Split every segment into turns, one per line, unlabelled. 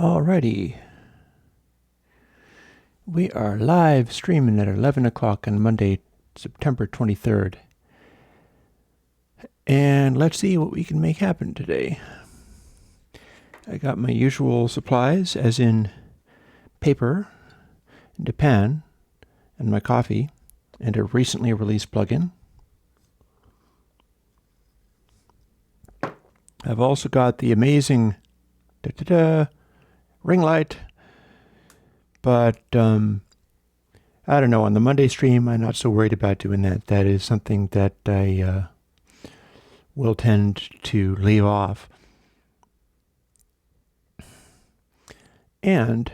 Alrighty. We are live streaming at 11 o'clock on Monday, September 23rd. And let's see what we can make happen today. I got my usual supplies, as in paper, and a pen, and my coffee, and a recently released plugin. I've also got the amazing ring light, but I don't know, on the Monday stream I'm not so worried about doing that. That is something that I will tend to leave off. And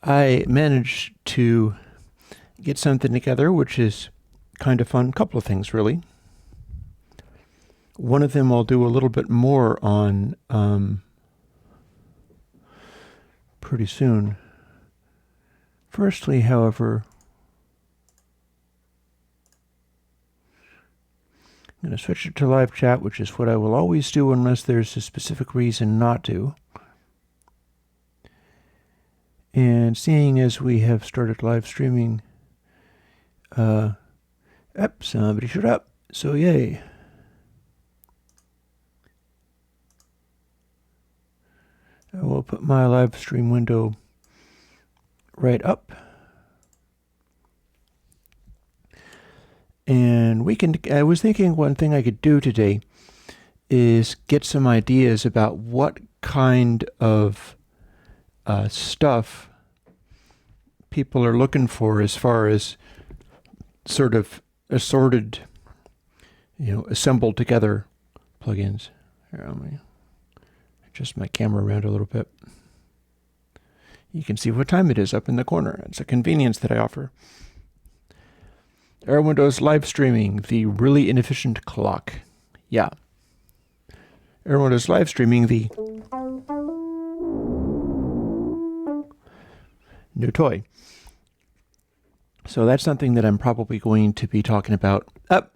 I managed to get something together which is kind of fun. A couple of things, really. One of them I'll do a little bit more on pretty soon. Firstly, however, I'm going to switch it to live chat, which is what I will always do unless there's a specific reason not to. And seeing as we have started live streaming, somebody showed up, so yay. I will put my live stream window right up. And I was thinking one thing I could do today is get some ideas about what kind of stuff people are looking for as far as sort of assorted, assembled together plugins. Here, let me adjust my camera around a little bit. You can see what time it is up in the corner. It's a convenience that I offer. Airwindows Livestreaming, the really inefficient clock. Yeah. Airwindows Livestreaming, the new toy. So that's something that I'm probably going to be talking about.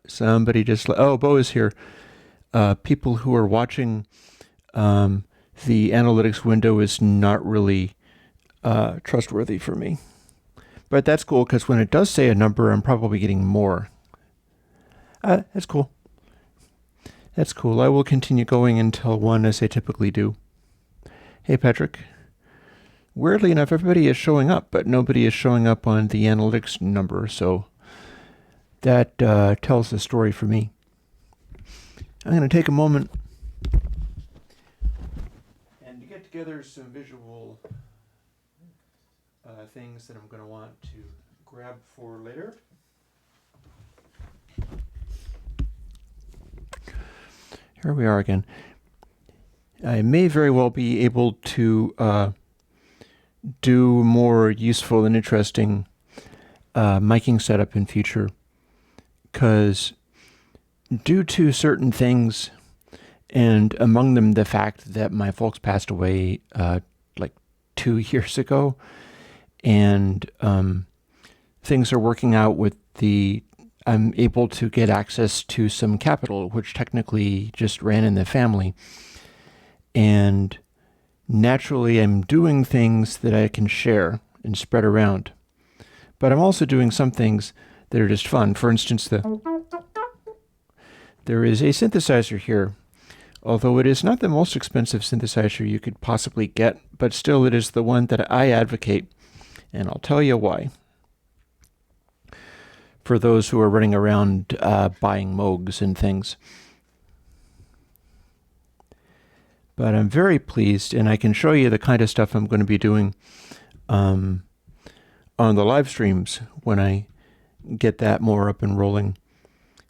Somebody just... Bo is here. People who are watching... the analytics window is not really trustworthy for me. But that's cool, because when it does say a number, I'm probably getting more. That's cool. That's cool. I will continue going until 1, as I typically do. Hey, Patrick. Weirdly enough, everybody is showing up, but nobody is showing up on the analytics number, so that tells the story for me. I'm going to take a moment and to get together some visual things that I'm going to want to grab for later. Here we are again. I may very well be able to do more useful and interesting miking setup in future, because due to certain things, and among them the fact that my folks passed away like 2 years ago, and things are working out with I'm able to get access to some capital, which technically just ran in the family. And naturally, I'm doing things that I can share and spread around. But I'm also doing some things that are just fun. For instance, there is a synthesizer here. Although it is not the most expensive synthesizer you could possibly get, but still it is the one that I advocate. And I'll tell you why. For those who are running around buying Moogs and things. But I'm very pleased, and I can show you the kind of stuff I'm going to be doing on the live streams when I get that more up and rolling.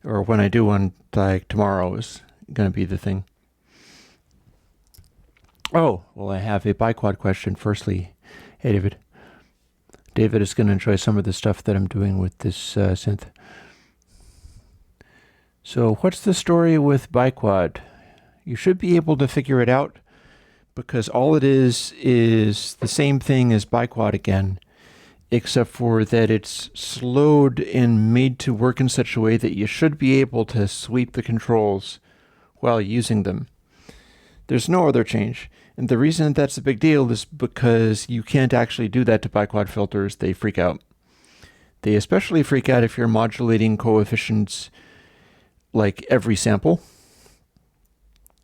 Or when I do one, like tomorrow is going to be the thing. Oh, well, I have a biquad question. Firstly, hey, David. David is going to enjoy some of the stuff that I'm doing with this synth. So what's the story with biquad? You should be able to figure it out, because all it is the same thing as biquad again, except for that it's slowed and made to work in such a way that you should be able to sweep the controls while using them. There's no other change. And the reason that's a big deal is because you can't actually do that to biquad filters. They freak out. They especially freak out if you're modulating coefficients like every sample.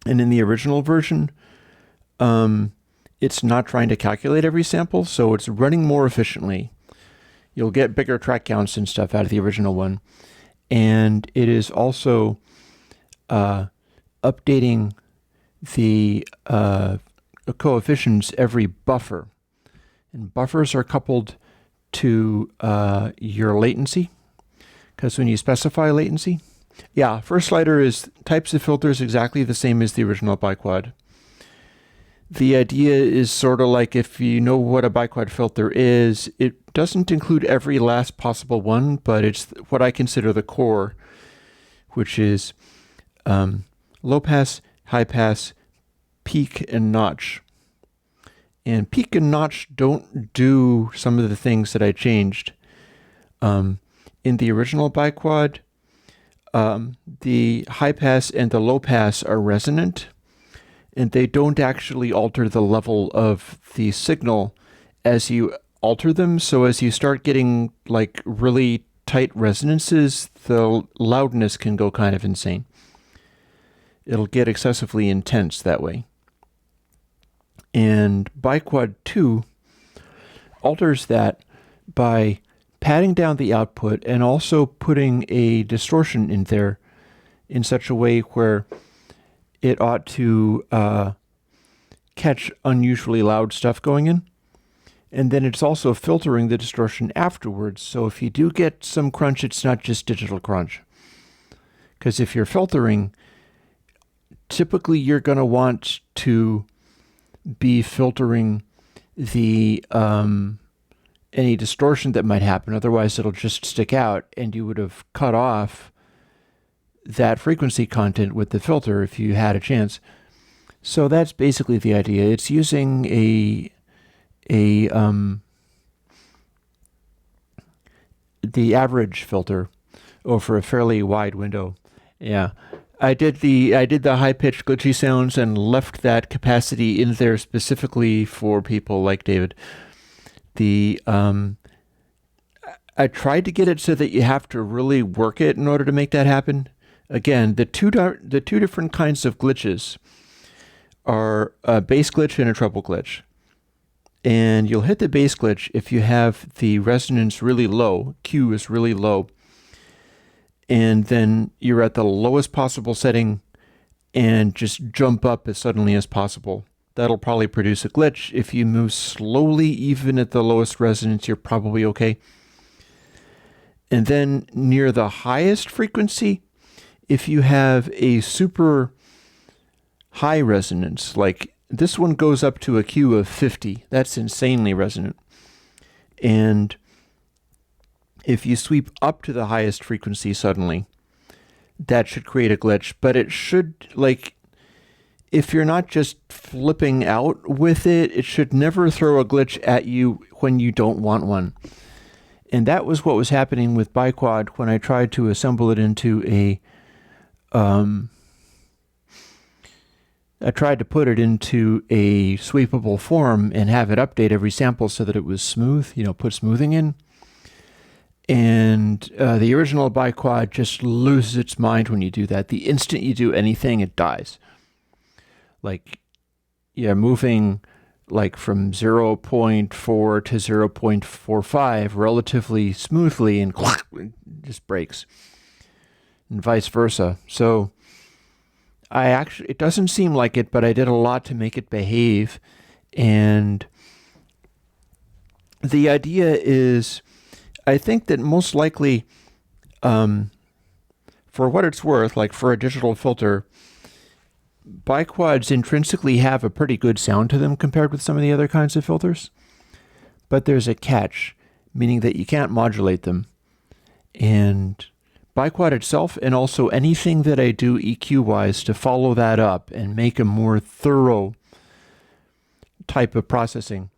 And in the original version, it's not trying to calculate every sample, so it's running more efficiently. You'll get bigger track counts and stuff out of the original one. And it is also updating the coefficients every buffer. And buffers are coupled to your latency, because when you specify latency, yeah, first slider is types of filters exactly the same as the original biquad. The idea is sort of like, if you know what a biquad filter is, it doesn't include every last possible one, but it's what I consider the core, which is low pass, high pass, peak, and notch. And peak and notch don't do some of the things that I changed. In the original biquad, the high pass and the low pass are resonant, and they don't actually alter the level of the signal as you alter them. So as you start getting like really tight resonances, the loudness can go kind of insane. It'll get excessively intense that way. And biquad 2 alters that by padding down the output and also putting a distortion in there in such a way where it ought to catch unusually loud stuff going in. And then it's also filtering the distortion afterwards. So if you do get some crunch, it's not just digital crunch. Because if you're filtering, typically you're going to want to be filtering the any distortion that might happen. Otherwise, it'll just stick out, and you would have cut off that frequency content with the filter if you had a chance. So that's basically the idea. It's using the average filter over a fairly wide window. Yeah. I did the high-pitched glitchy sounds and left that capacity in there specifically for people like David. I tried to get it so that you have to really work it in order to make that happen. Again, the two different kinds of glitches are a bass glitch and a treble glitch. And you'll hit the bass glitch if you have the resonance really low, Q is really low, and then you're at the lowest possible setting and just jump up as suddenly as possible. That'll probably produce a glitch. If you move slowly, even at the lowest resonance, you're probably okay. And then near the highest frequency, if you have a super high resonance, like this one goes up to a Q of 50, that's insanely resonant. And if you sweep up to the highest frequency suddenly, that should create a glitch. But it should, like, if you're not just flipping out with it, it should never throw a glitch at you when you don't want one. And that was what was happening with biquad when I tried to assemble it into a I tried to put it into a sweepable form and have it update every sample so that it was smooth, put smoothing in. And the original biquad just loses its mind when you do that. The instant you do anything, it dies. Like, moving like from 0.4 to 0.45 relatively smoothly and just breaks. And vice versa. So it doesn't seem like it, but I did a lot to make it behave. And the idea is, I think that most likely, for what it's worth, like for a digital filter, biquads intrinsically have a pretty good sound to them compared with some of the other kinds of filters. But there's a catch, meaning that you can't modulate them. And biquad itself, and also anything that I do EQ-wise to follow that up and make a more thorough type of processing,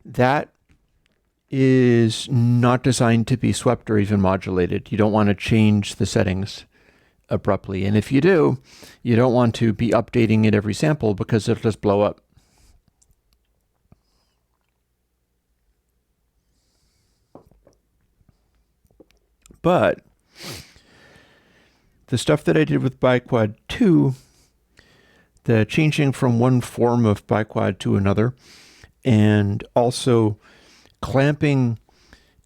that is not designed to be swept or even modulated. You don't want to change the settings abruptly. And if you do, you don't want to be updating it every sample because it'll just blow up. But the stuff that I did with biquad 2, the changing from one form of biquad to another, and also clamping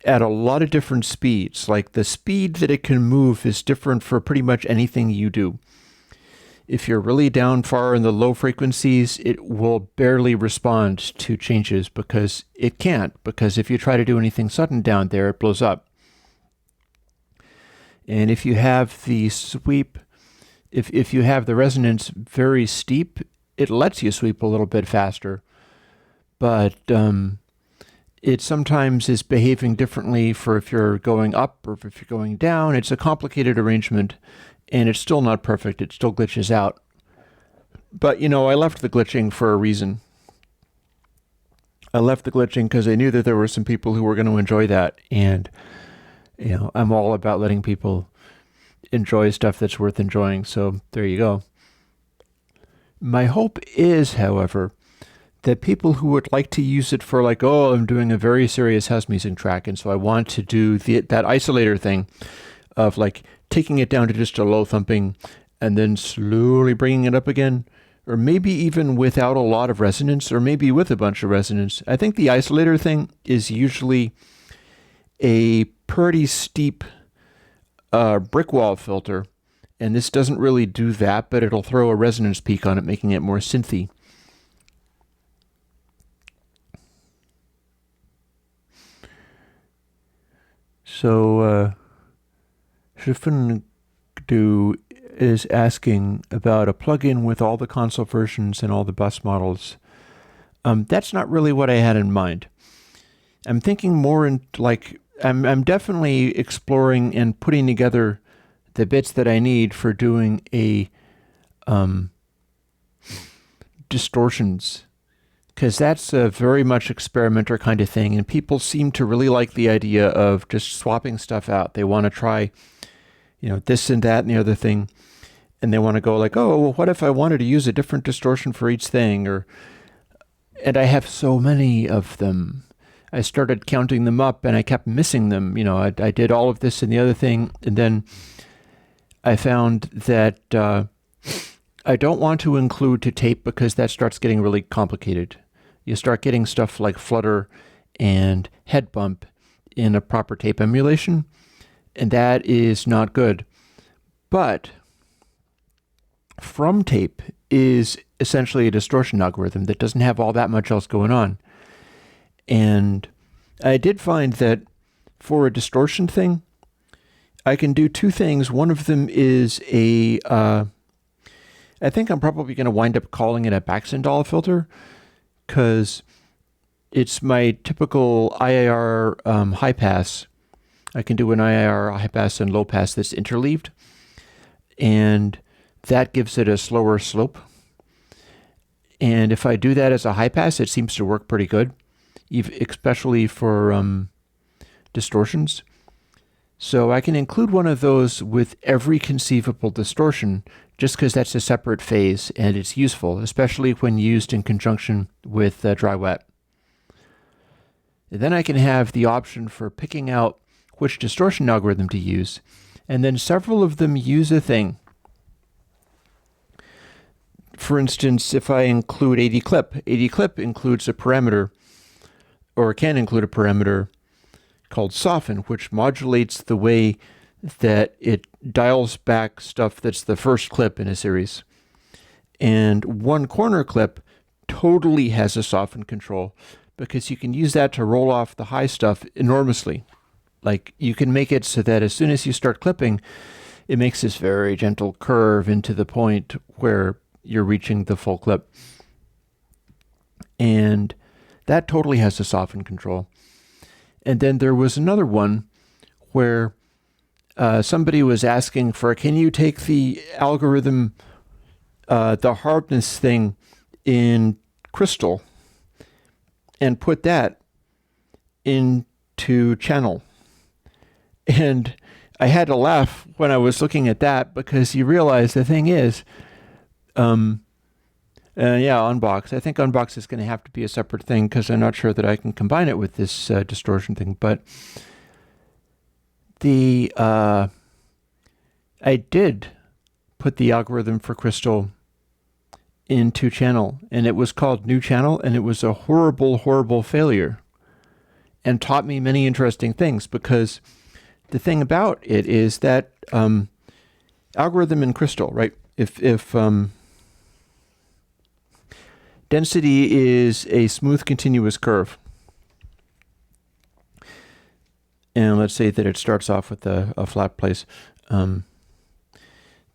at a lot of different speeds. Like the speed that it can move is different for pretty much anything you do. If you're really down far in the low frequencies, it will barely respond to changes because it can't. Because if you try to do anything sudden down there, it blows up. And if you have the sweep, if you have the resonance very steep, it lets you sweep a little bit faster. But it sometimes is behaving differently for if you're going up or if you're going down. It's a complicated arrangement, and it's still not perfect. It still glitches out. But, I left the glitching for a reason. I left the glitching because I knew that there were some people who were going to enjoy that. And, I'm all about letting people enjoy stuff that's worth enjoying. So there you go. My hope is, however, that people who would like to use it for I'm doing a very serious house music track, and so I want to do that isolator thing of taking it down to just a low thumping and then slowly bringing it up again, or maybe even without a lot of resonance, or maybe with a bunch of resonance. I think the isolator thing is usually a pretty steep brick wall filter, and this doesn't really do that, but it'll throw a resonance peak on it, making it more synthy. So, Shifendu is asking about a plugin with all the console versions and all the bus models. That's not really what I had in mind. I'm thinking more in I'm definitely exploring and putting together the bits that I need for doing a distortions, because that's a very much experimenter kind of thing, and people seem to really like the idea of just swapping stuff out. They want to try, this and that and the other thing, and they want to go well, what if I wanted to use a different distortion for each thing? And I have so many of them. I started counting them up, and I kept missing them. I did all of this and the other thing, and then I found that I don't want to include to tape because that starts getting really complicated. You start getting stuff like flutter and head bump in a proper tape emulation, and that is not good. But from tape is essentially a distortion algorithm that doesn't have all that much else going on. And I did find that for a distortion thing, I can do two things. One of them is I think I'm probably going to wind up calling it a Baxendale filter, because it's my typical IIR high pass. I can do an IIR high pass and low pass that's interleaved, and that gives it a slower slope. And if I do that as a high pass, it seems to work pretty good, especially for distortions. So I can include one of those with every conceivable distortion, just because that's a separate phase and it's useful, especially when used in conjunction with dry wet. And then I can have the option for picking out which distortion algorithm to use, and then several of them use a thing. For instance, if I include 80 clip includes a parameter, or can include a parameter called soften, which modulates the way that it dials back stuff that's the first clip in a series. And one corner clip totally has a soften control, because you can use that to roll off the high stuff enormously. You can make it so that as soon as you start clipping, it makes this very gentle curve into the point where you're reaching the full clip. And that totally has a soften control. And then there was another one where somebody was asking for, can you take the algorithm, the hardness thing in Crystal, and put that into channel? And I had to laugh when I was looking at that, because you realize the thing is, Unbox. I think Unbox is going to have to be a separate thing, because I'm not sure that I can combine it with this distortion thing. But the I did put the algorithm for Crystal into channel, and it was called new channel, and it was a horrible failure, and taught me many interesting things, because the thing about it is that algorithm in Crystal, right? If density is a smooth continuous curve, and let's say that it starts off with a flat place.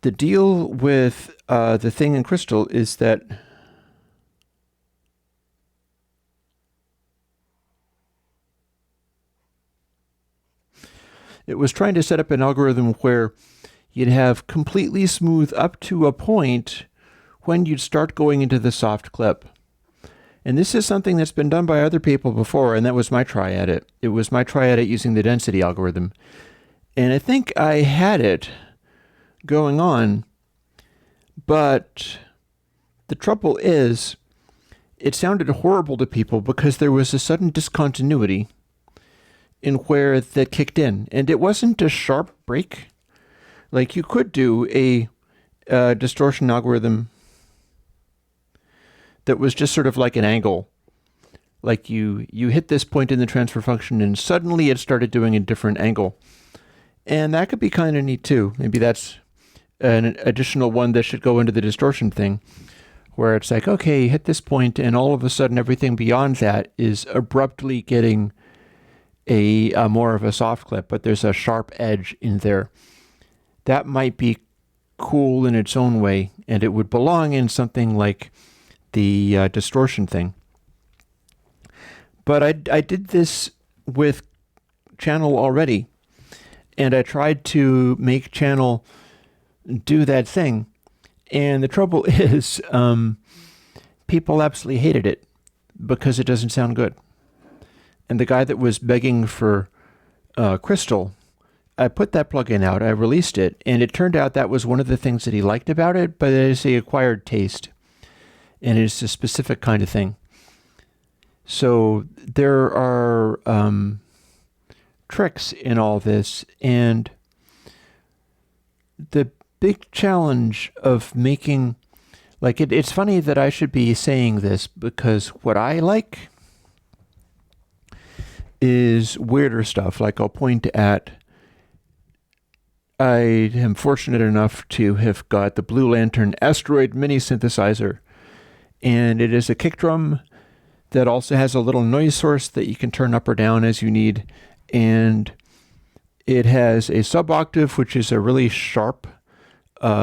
The deal with the thing in Crystal is that it was trying to set up an algorithm where you'd have completely smooth up to a point when you'd start going into the soft clip. And this is something that's been done by other people before, and that was my try at it. It was my try at it using the density algorithm. And I think I had it going on, but the trouble is, it sounded horrible to people because there was a sudden discontinuity in where that kicked in. And it wasn't a sharp break. Like, you could do a distortion algorithm that was just sort of like an angle. Like you hit this point in the transfer function and suddenly it started doing a different angle. And that could be kind of neat too. Maybe that's an additional one that should go into the distortion thing, where it's like, okay, you hit this point and all of a sudden everything beyond that is abruptly getting a more of a soft clip, but there's a sharp edge in there. That might be cool in its own way, and it would belong in something like the distortion thing. But I did this with channel already, and I tried to make channel do that thing. And the trouble is, people absolutely hated it because it doesn't sound good. And the guy that was begging for Crystal, I put that plugin out, I released it, and it turned out that was one of the things that he liked about it, but it is an acquired taste. And it's a specific kind of thing. So there are tricks in all this, and the big challenge of making, like, it's funny that I should be saying this, because what I like is weirder stuff. Like, I'll point at, I am fortunate enough to have got the Blue Lantern Asteroid Mini Synthesizer, and it is a kick drum that also has a little noise source that you can turn up or down as you need, and it has a sub-octave, which is a really sharp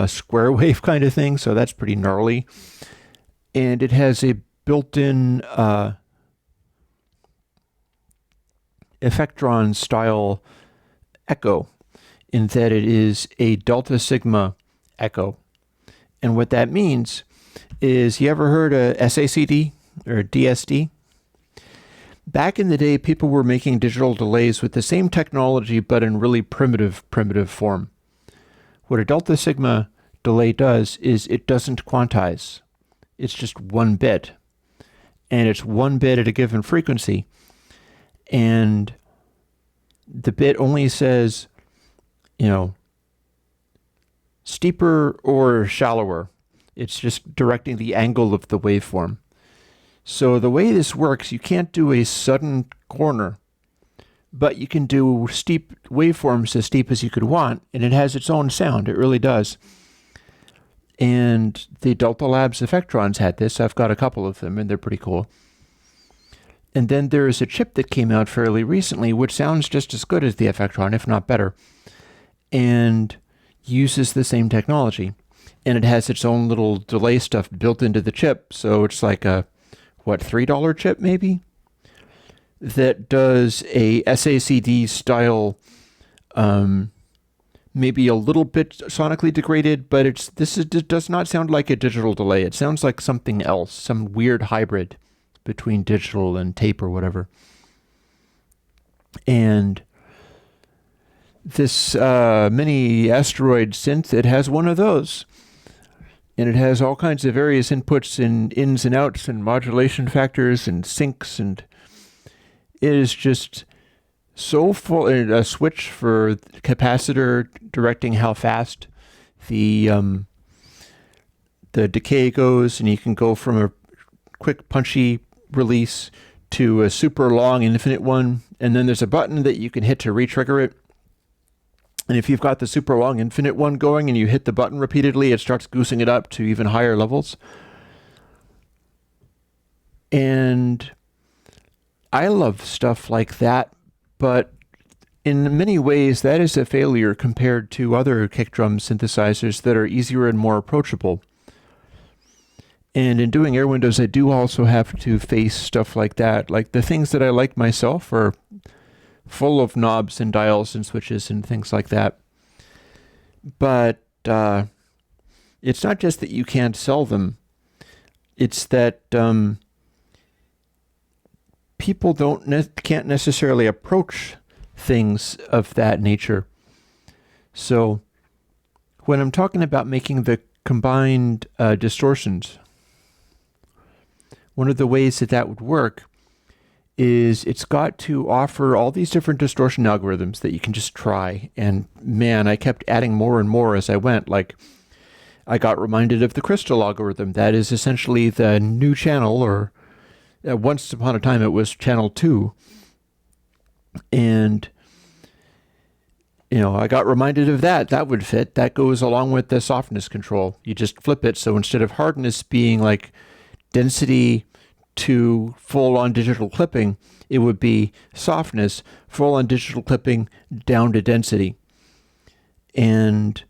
square wave kind of thing, so that's pretty gnarly. And it has a built-in Effectron style echo, in that it is a delta sigma echo. And what that means is, you ever heard of SACD or DSD? Back in the day, people were making digital delays with the same technology, but in really primitive form. What a delta sigma delay does is it doesn't quantize. It's just one bit. And it's one bit at a given frequency. And the bit only says, steeper or shallower. It's just directing the angle of the waveform. So the way this works, you can't do a sudden corner, but you can do steep waveforms as steep as you could want, and it has its own sound. It really does. And the Delta Labs Effectrons had this. I've got a couple of them, and they're pretty cool. And then there is a chip that came out fairly recently, which sounds just as good as the Effectron, if not better, and uses the same technology. And it has its own little delay stuff built into the chip, so it's like a, $3 chip maybe? That does a SACD style, maybe a little bit sonically degraded, but it does not sound like a digital delay. It sounds like something else, some weird hybrid between digital and tape or whatever. And this mini asteroid synth, it has one of those. And it has all kinds of various inputs and ins and outs and modulation factors and sinks, and it is just so full, a switch for capacitor directing how fast the decay goes, and you can go from a quick punchy release to a super long infinite one, and then there's a button that you can hit to re-trigger it. And if you've got the super long infinite one going and you hit the button repeatedly, it starts goosing it up to even higher levels. And I love stuff like that, but in many ways that is a failure compared to other kick drum synthesizers that are easier and more approachable. And in doing Airwindows, I do also have to face stuff like that. Like the things that I like myself are full of knobs and dials and switches and things like that. But it's not just that you can't sell them. It's that people can't necessarily approach things of that nature. So when I'm talking about making the combined distortions, one of the ways that that would work is it's got to offer all these different distortion algorithms that you can just try. And man, I kept adding more and more as I went. Like I got reminded of the crystal algorithm. That is essentially the new channel, or once upon a time it was channel 2. And I got reminded of that. That would fit. That goes along with the softness control. You just flip it. So instead of hardness being like density to full-on digital clipping, it would be softness, full-on digital clipping down to density. And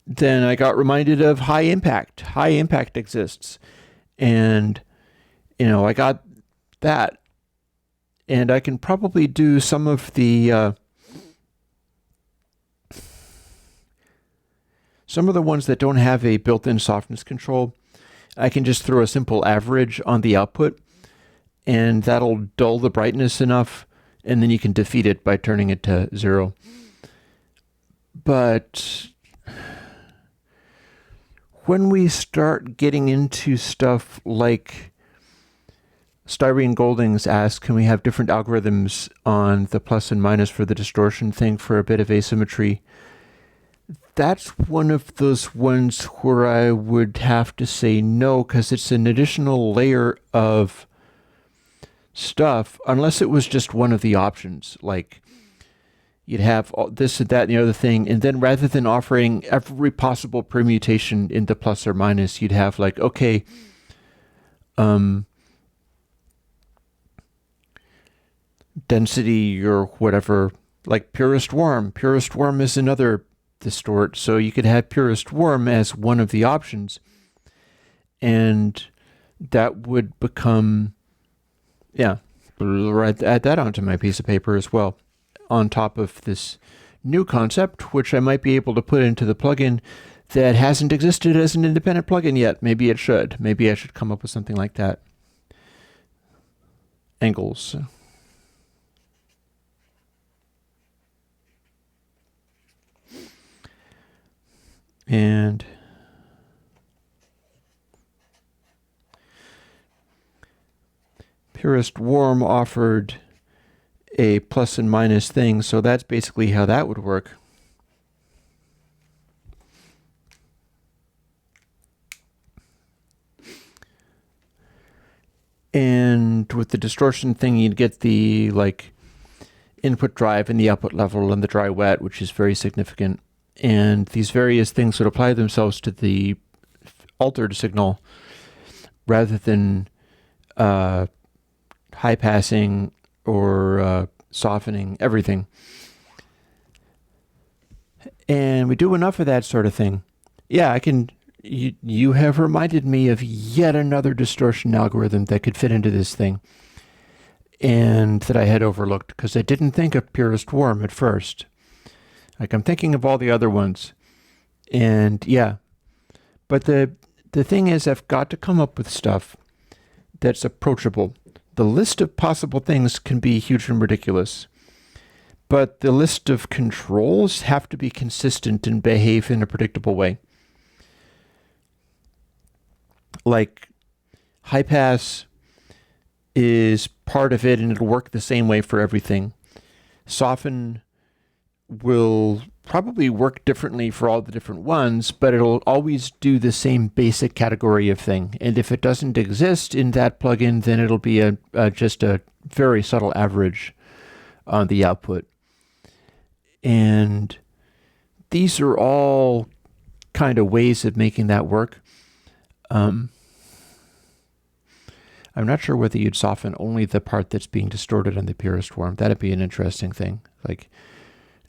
then I got reminded of high impact. High impact exists. And, I got that. And I can probably do some of the ones that don't have a built-in softness control. I can just throw a simple average on the output, and that'll dull the brightness enough, and then you can defeat it by turning it to 0. But when we start getting into stuff like Styrene Goldings asks, can we have different algorithms on the plus and minus for the distortion thing for a bit of asymmetry? That's one of those ones where I would have to say no, because it's an additional layer of stuff, unless it was just one of the options. Like you'd have this and that and the other thing, and then rather than offering every possible permutation in the plus or minus, you'd have like, okay, density or whatever, like purest warm. Purest warm is another distort, so you could have purest warm as one of the options, and that would become, add that onto my piece of paper as well, on top of this new concept, which I might be able to put into the plugin that hasn't existed as an independent plugin yet. Maybe it should. Maybe I should come up with something like that. Angles. And Purest Warm offered a plus and minus thing, so that's basically how that would work. And with the distortion thing, you'd get the input drive and the output level and the dry wet, which is very significant. And these various things would apply themselves to the altered signal rather than high passing or softening everything. And we do enough of that sort of thing. Yeah, I can. You have reminded me of yet another distortion algorithm that could fit into this thing, and that I had overlooked because I didn't think of Purest Warm at first. Like, I'm thinking of all the other ones. And yeah. But the thing is, I've got to come up with stuff that's approachable. The list of possible things can be huge and ridiculous. But the list of controls have to be consistent and behave in a predictable way. Like high pass is part of it, and it'll work the same way for everything. Soften will probably work differently for all the different ones, but it'll always do the same basic category of thing. And if it doesn't exist in that plugin, then it'll be just a very subtle average on the output. And these are all kind of ways of making that work. I'm not sure whether you'd soften only the part that's being distorted on the purest form. That'd be an interesting thing. Like,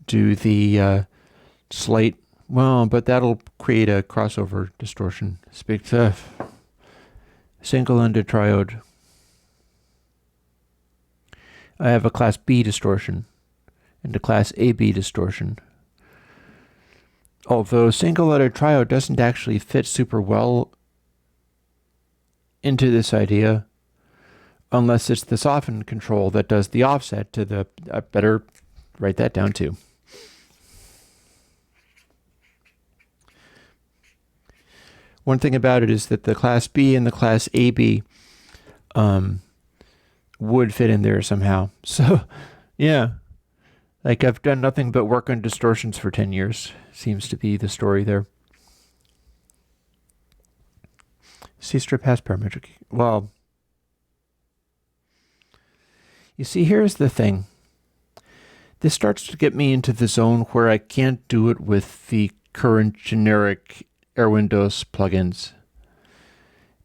do the slight, well, but that'll create a crossover distortion. Speak to single-ended triode. I have a class B distortion and a class AB distortion. Although single-ended triode doesn't actually fit super well into this idea, unless it's the soften control that does the offset to the, I better write that down too. One thing about it is that the class B and the class AB would fit in there somehow. So, yeah, like I've done nothing but work on distortions for 10 years. Seems to be the story there. C-strip has parametric. Well, you see, here's the thing. This starts to get me into the zone where I can't do it with the current generic Airwindows plugins.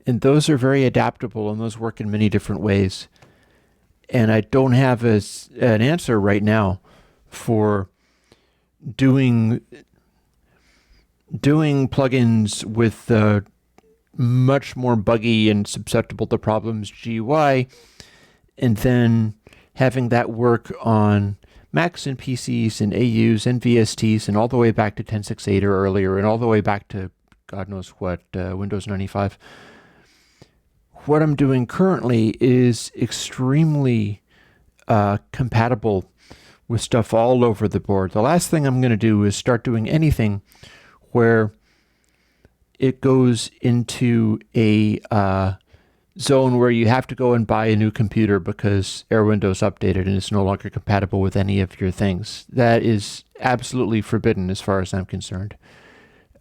And those are very adaptable, and those work in many different ways. And I don't have an answer right now for doing plugins with much more buggy and susceptible to problems GUI, and then having that work on Macs and PCs and AUs and VSTs and all the way back to 10.6.8 or earlier and all the way back to God knows what, Windows 95. What I'm doing currently is extremely compatible with stuff all over the board. The last thing I'm going to do is start doing anything where it goes into a zone where you have to go and buy a new computer because Airwindows updated and it's no longer compatible with any of your things. That is absolutely forbidden as far as I'm concerned.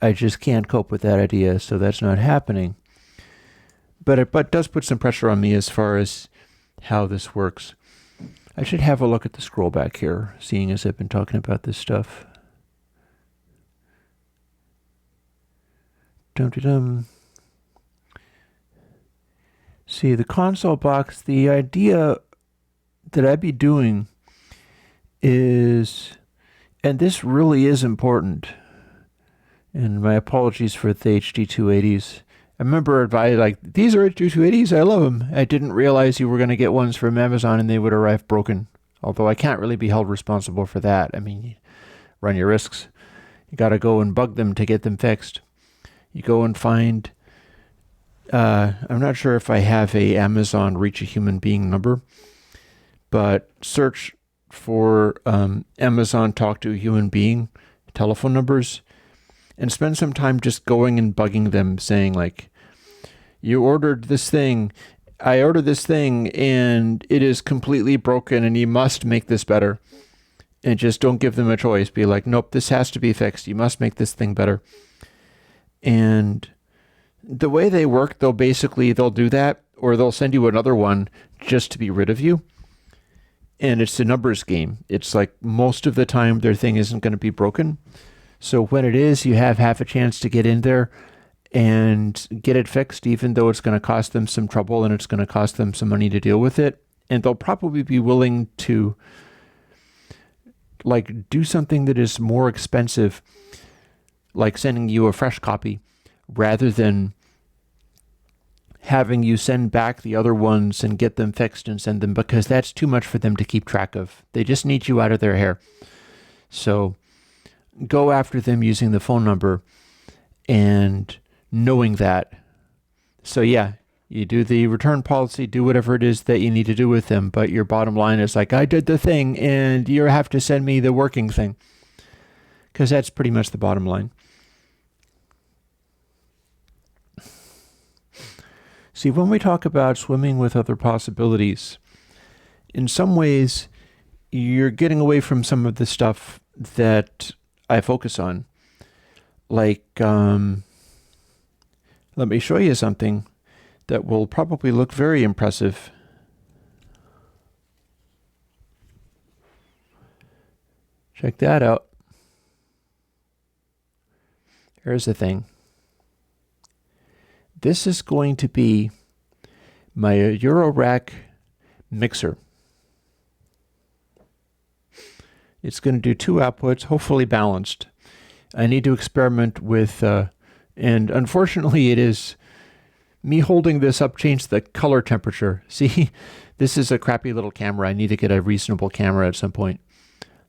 I just can't cope with that idea, so that's not happening. But it does put some pressure on me as far as how this works. I should have a look at the scroll back here, seeing as I've been talking about this stuff. Dum-de-dum. See, the console box, the idea that I'd be doing is, and this really is important, and my apologies for the HD 280s. I remember these are HD 280s, I love them. I didn't realize you were going to get ones from Amazon and they would arrive broken. Although I can't really be held responsible for that. I mean, you run your risks. You got to go and bug them to get them fixed. You go and find, I'm not sure if I have a Amazon Reach a Human Being number, but search for Amazon Talk to a Human Being telephone numbers and spend some time just going and bugging them, saying like, you ordered this thing, I ordered this thing, and it is completely broken, and you must make this better. And just don't give them a choice. Be like, nope, this has to be fixed. You must make this thing better. And the way they work, they'll do that, or they'll send you another one just to be rid of you. And it's a numbers game. It's like most of the time their thing isn't going to be broken. So when it is, you have half a chance to get in there and get it fixed, even though it's going to cost them some trouble and it's going to cost them some money to deal with it. And they'll probably be willing to do something that is more expensive, like sending you a fresh copy, rather than having you send back the other ones and get them fixed and send them, because that's too much for them to keep track of. They just need you out of their hair. So go after them using the phone number and knowing that. So yeah, you do the return policy, do whatever it is that you need to do with them, but your bottom line is like, I did the thing and you have to send me the working thing, because that's pretty much the bottom line. See, when we talk about swimming with other possibilities, in some ways, you're getting away from some of the stuff that I focus on. Like, let me show you something that will probably look very impressive. Check that out. Here's the thing. This is going to be my Eurorack mixer. It's going to do 2 outputs, hopefully balanced. I need to experiment with, and unfortunately it is me holding this up changed the color temperature. See, this is a crappy little camera. I need to get a reasonable camera at some point.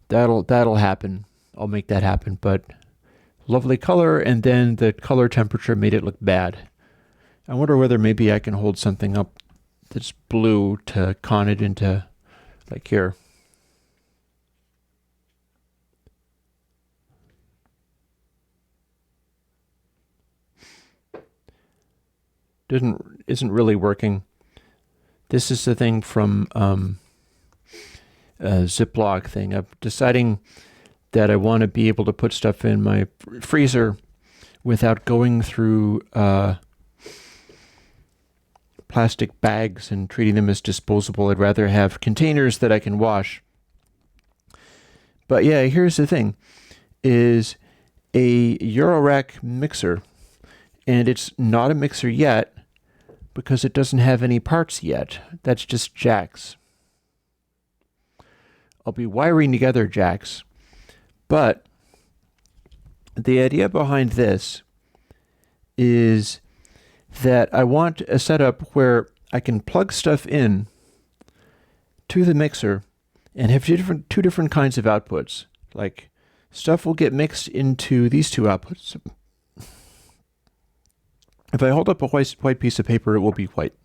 That'll happen. I'll make that happen, but lovely color, and then the color temperature made it look bad. I wonder whether maybe I can hold something up that's blue to con it into, like here. Isn't really working. This is the thing from a Ziploc thing. I'm deciding that I want to be able to put stuff in my freezer without going through plastic bags and treating them as disposable. I'd rather have containers that I can wash. But yeah, here's the thing, is a Eurorack mixer, and it's not a mixer yet because it doesn't have any parts yet. That's just jacks. I'll be wiring together jacks, but the idea behind this is that I want a setup where I can plug stuff in to the mixer and have two different kinds of outputs. Like, stuff will get mixed into these 2 outputs. If I hold up a white piece of paper, it will be white.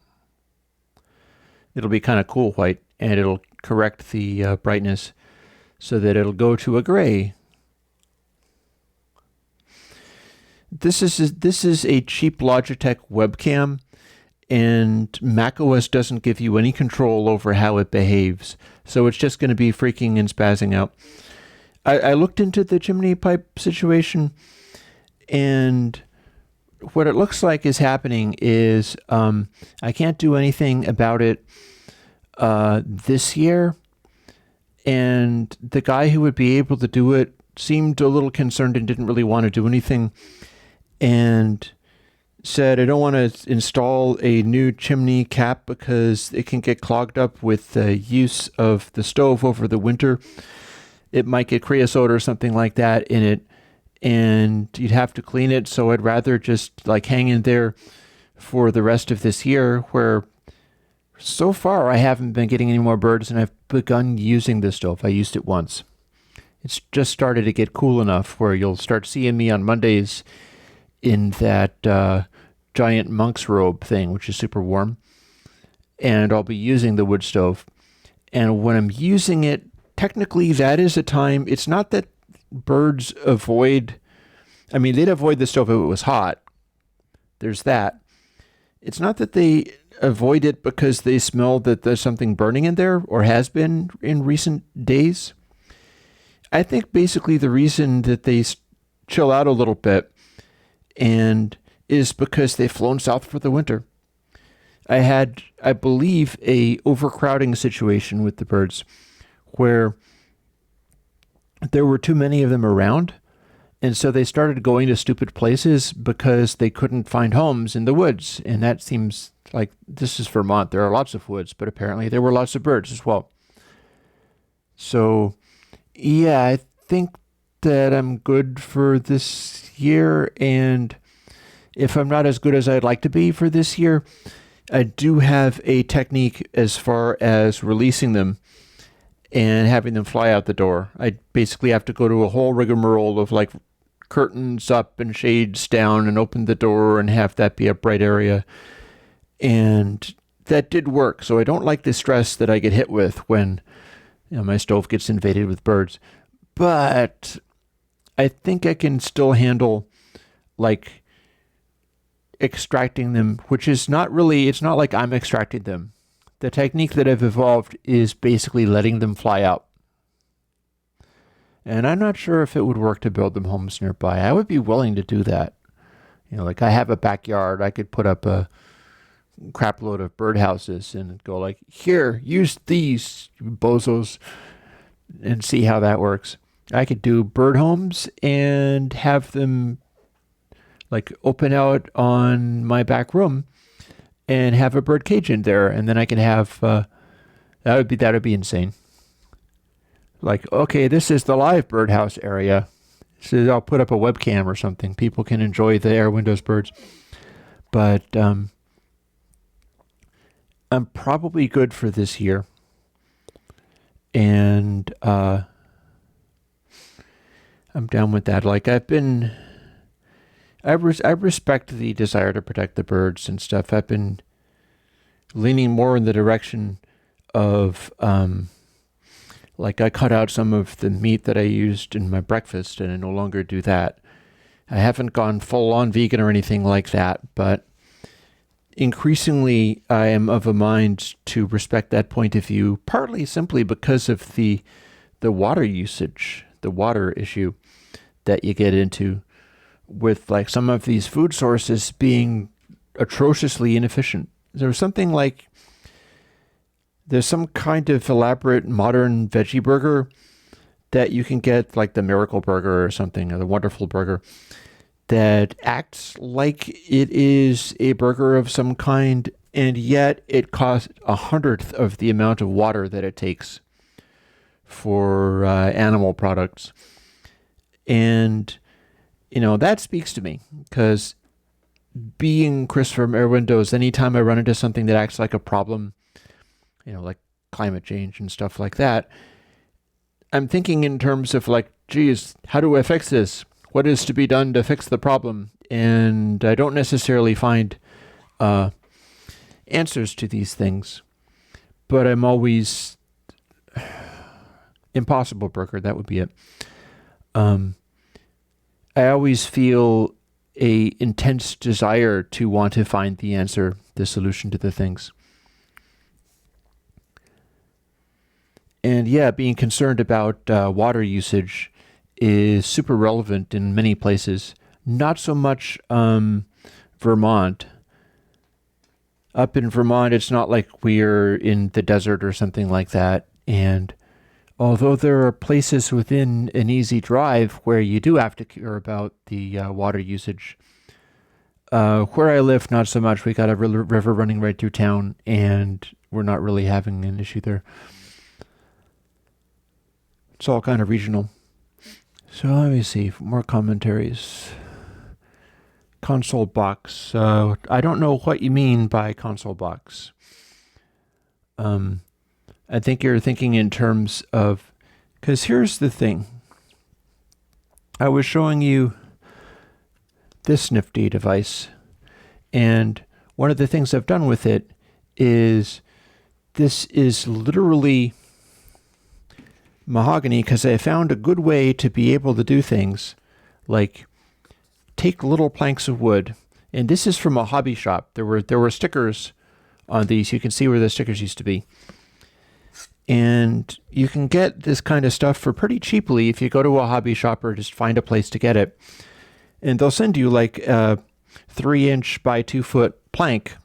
It'll be kind of cool white, and it'll correct the brightness so that it'll go to a gray. This is a cheap Logitech webcam, and macOS doesn't give you any control over how it behaves, so it's just going to be freaking and spazzing out. I looked into the chimney pipe situation, and what it looks like is happening is I can't do anything about it this year, and the guy who would be able to do it seemed a little concerned and didn't really want to do anything, and said, I don't want to install a new chimney cap because it can get clogged up with the use of the stove over the winter. It might get creosote or something like that in it, and you'd have to clean it. So I'd rather just like hang in there for the rest of this year, where so far I haven't been getting any more birds, and I've begun using the stove. I used it once. It's just started to get cool enough where you'll start seeing me on Mondays in that giant monk's robe thing, which is super warm. And I'll be using the wood stove. And when I'm using it, technically that is a time, it's not that birds avoid, I mean, they'd avoid the stove if it was hot. There's that. It's not that they avoid it because they smell that there's something burning in there, or has been in recent days. I think basically the reason that they chill out a little bit and is because they've flown south for the winter. I had, I believe, a overcrowding situation with the birds where there were too many of them around, and so they started going to stupid places because they couldn't find homes in the woods. And that seems like, this is Vermont, there are lots of woods, but apparently there were lots of birds as well. So yeah, I think that I'm good for this year, and if I'm not as good as I'd like to be for this year, I do have a technique as far as releasing them and having them fly out the door. I basically have to go to a whole rigmarole of like curtains up and shades down and open the door and have that be a bright area. And that did work. So I don't like the stress that I get hit with when, you know, my stove gets invaded with birds. But I think I can still handle like extracting them, which is not really, it's not like I'm extracting them. The technique that I've evolved is basically letting them fly out. And I'm not sure if it would work to build them homes nearby. I would be willing to do that. Like I have a backyard, I could put up a crap load of birdhouses and go like, here, use these, you bozos, and see how that works. I could do bird homes and have them like open out on my back room and have a bird cage in there, and then I can have that would be insane. Like, okay, this is the live birdhouse area. So I'll put up a webcam or something. People can enjoy the Airwindows birds. But I'm probably good for this year. And I'm down with that. Like I respect the desire to protect the birds and stuff. I've been leaning more in the direction of like I cut out some of the meat that I used in my breakfast and I no longer do that. I haven't gone full on vegan or anything like that, but increasingly I am of a mind to respect that point of view, partly simply because of the water usage, the water issue that you get into with like some of these food sources being atrociously inefficient. There's something like there's some kind of elaborate modern veggie burger that you can get, like the Miracle Burger or something, or the Wonderful Burger, that acts like it is a burger of some kind, and yet it costs 1/100th of the amount of water that it takes for animal products. And, that speaks to me, because being Chris from Airwindows, anytime I run into something that acts like a problem, like climate change and stuff like that, I'm thinking in terms of like, geez, how do I fix this? What is to be done to fix the problem? And I don't necessarily find answers to these things, but I'm always Impossible Burger, that would be it. I always feel a intense desire to want to find the answer, the solution to the things. And yeah, being concerned about water usage is super relevant in many places. Not so much Vermont. Up in Vermont, it's not like we're in the desert or something like that. And although there are places within an easy drive where you do have to care about the water usage, where I live, not so much. We got a river running right through town, and we're not really having an issue there. It's all kind of regional. So let me see, more commentaries. Console box. I don't know what you mean by console box. I think you're thinking in terms of, because here's the thing. I was showing you this nifty device, and one of the things I've done with it is this is literally mahogany, because I found a good way to be able to do things like take little planks of wood, and this is from a hobby shop. There were stickers on these. You can see where the stickers used to be. And you can get this kind of stuff for pretty cheaply if you go to a hobby shop or just find a place to get it. And they'll send you like a 3-inch by 2-foot plank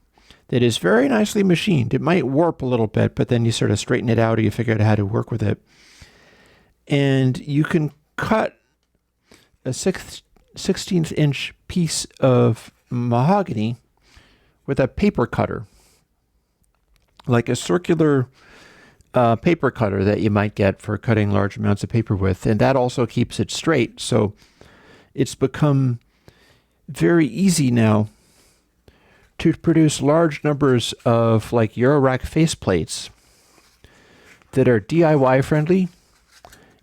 that is very nicely machined. It might warp a little bit, but then you sort of straighten it out or you figure out how to work with it. And you can cut a 16th-inch piece of mahogany with a paper cutter, like a circular paper cutter that you might get for cutting large amounts of paper with. And that also keeps it straight. So it's become very easy now to produce large numbers of like Eurorack faceplates that are DIY friendly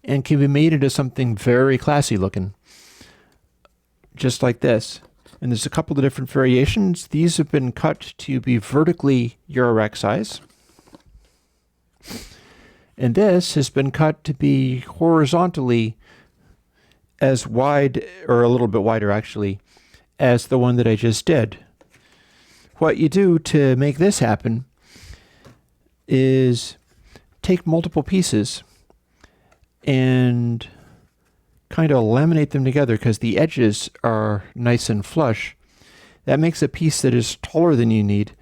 and can be made into something very classy looking, just like this. And there's a couple of different variations. These have been cut to be vertically Eurorack size. And this has been cut to be horizontally as wide, or a little bit wider actually, as the one that I just did. what you do to make this happen is take multiple pieces and kind of laminate them together because the edges are nice and flush. That makes a piece that is taller than you need.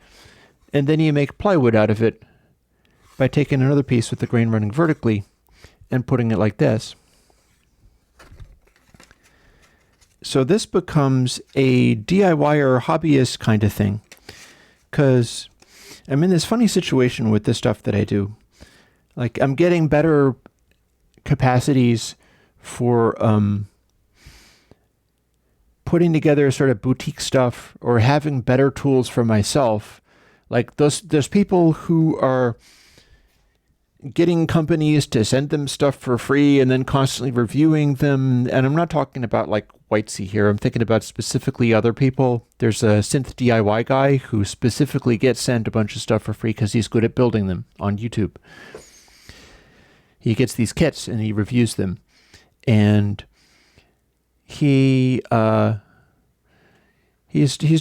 And then you make plywood out of it by taking another piece with the grain running vertically and putting it like this. So this becomes a DIY or hobbyist kind of thing, because I'm in this funny situation with this stuff that I do. Like, I'm getting better capacities for putting together sort of boutique stuff or having better tools for myself. Like there's people who are getting companies to send them stuff for free and then constantly reviewing them. And I'm not talking about like Whitesea here. I'm thinking about specifically other people. There's a synth DIY guy who specifically gets sent a bunch of stuff for free because he's good at building them on YouTube. He gets these kits and he reviews them. And he's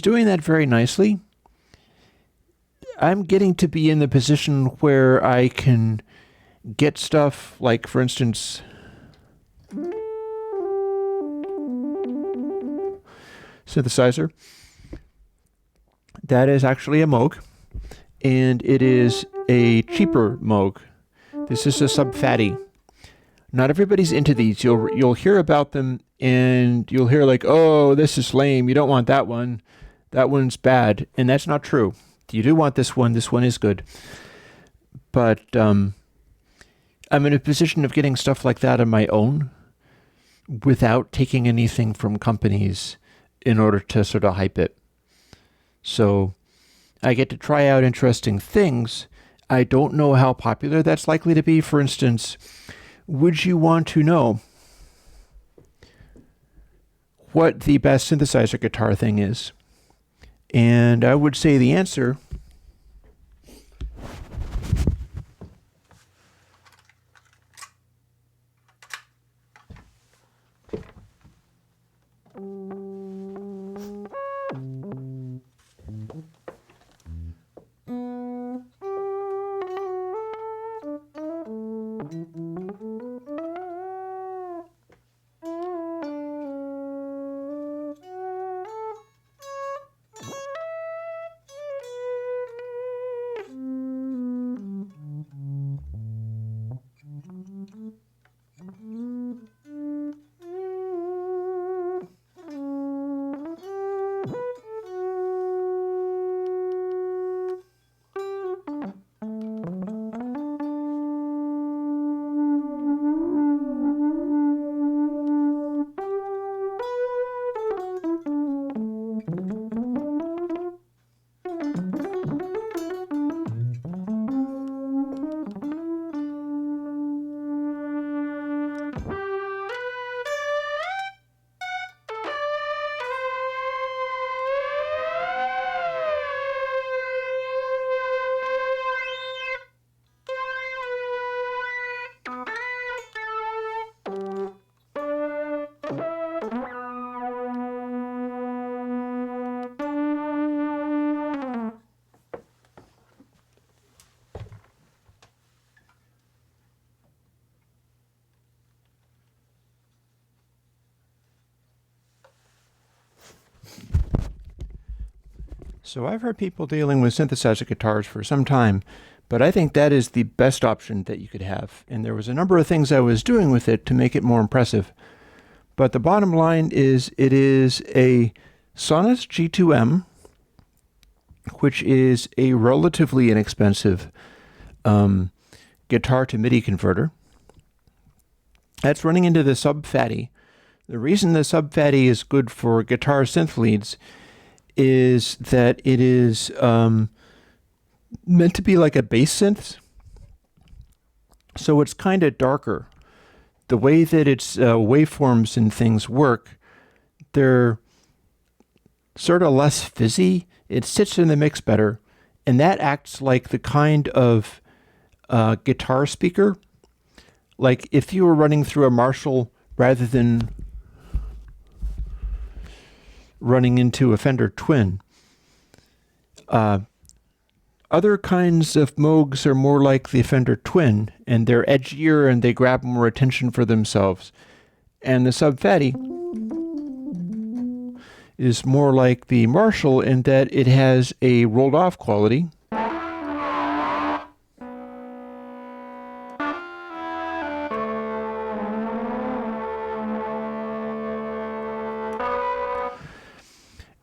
doing that very nicely. I'm getting to be in the position where I can get stuff like, for instance, synthesizer. That is actually a Moog, and it is a cheaper Moog. This is a sub-fatty. Not everybody's into these. You'll hear about them, and you'll hear like, "Oh, this is lame. You don't want that one. That one's bad." And that's not true. You do want this one. This one is good. But I'm in a position of getting stuff like that on my own without taking anything from companies in order to sort of hype it. So I get to try out interesting things. I don't know how popular that's likely to be. For instance, would you want to know what the best synthesizer guitar thing is? And I would say the answer So I've heard people dealing with synthesizer guitars for some time, but I think that is the best option that you could have. And there was a number of things I was doing with it to make it more impressive. But the bottom line is it is a Sonus G2M, which is a relatively inexpensive guitar to MIDI converter. That's running into the sub-fatty. The reason the sub-fatty is good for guitar synth leads is that it is meant to be like a bass synth. So it's kind of darker. The way that its waveforms and things work, they're sort of less fizzy. It sits in the mix better. And that acts like the kind of guitar speaker. Like if you were running through a Marshall rather than running into a Fender Twin. Other kinds of Moogs are more like the Fender Twin, and they're edgier and they grab more attention for themselves. And the Sub Fatty is more like the Marshall in that it has a rolled off quality.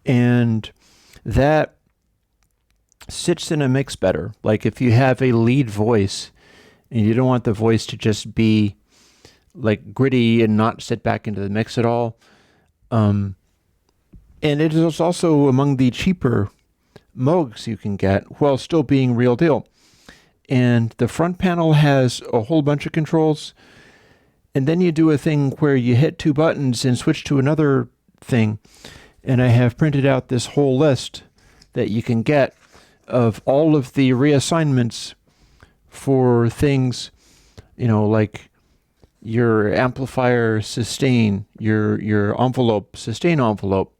And that sits in a mix better. Like if you have a lead voice and you don't want the voice to just be like gritty and not sit back into the mix at all. And it is also among the cheaper Moogs you can get while still being real deal. And the front panel has a whole bunch of controls. And then you do a thing where you hit two buttons and switch to another thing. And I have printed out this whole list that you can get of all of the reassignments for things, like your amplifier sustain, your envelope, sustain envelope.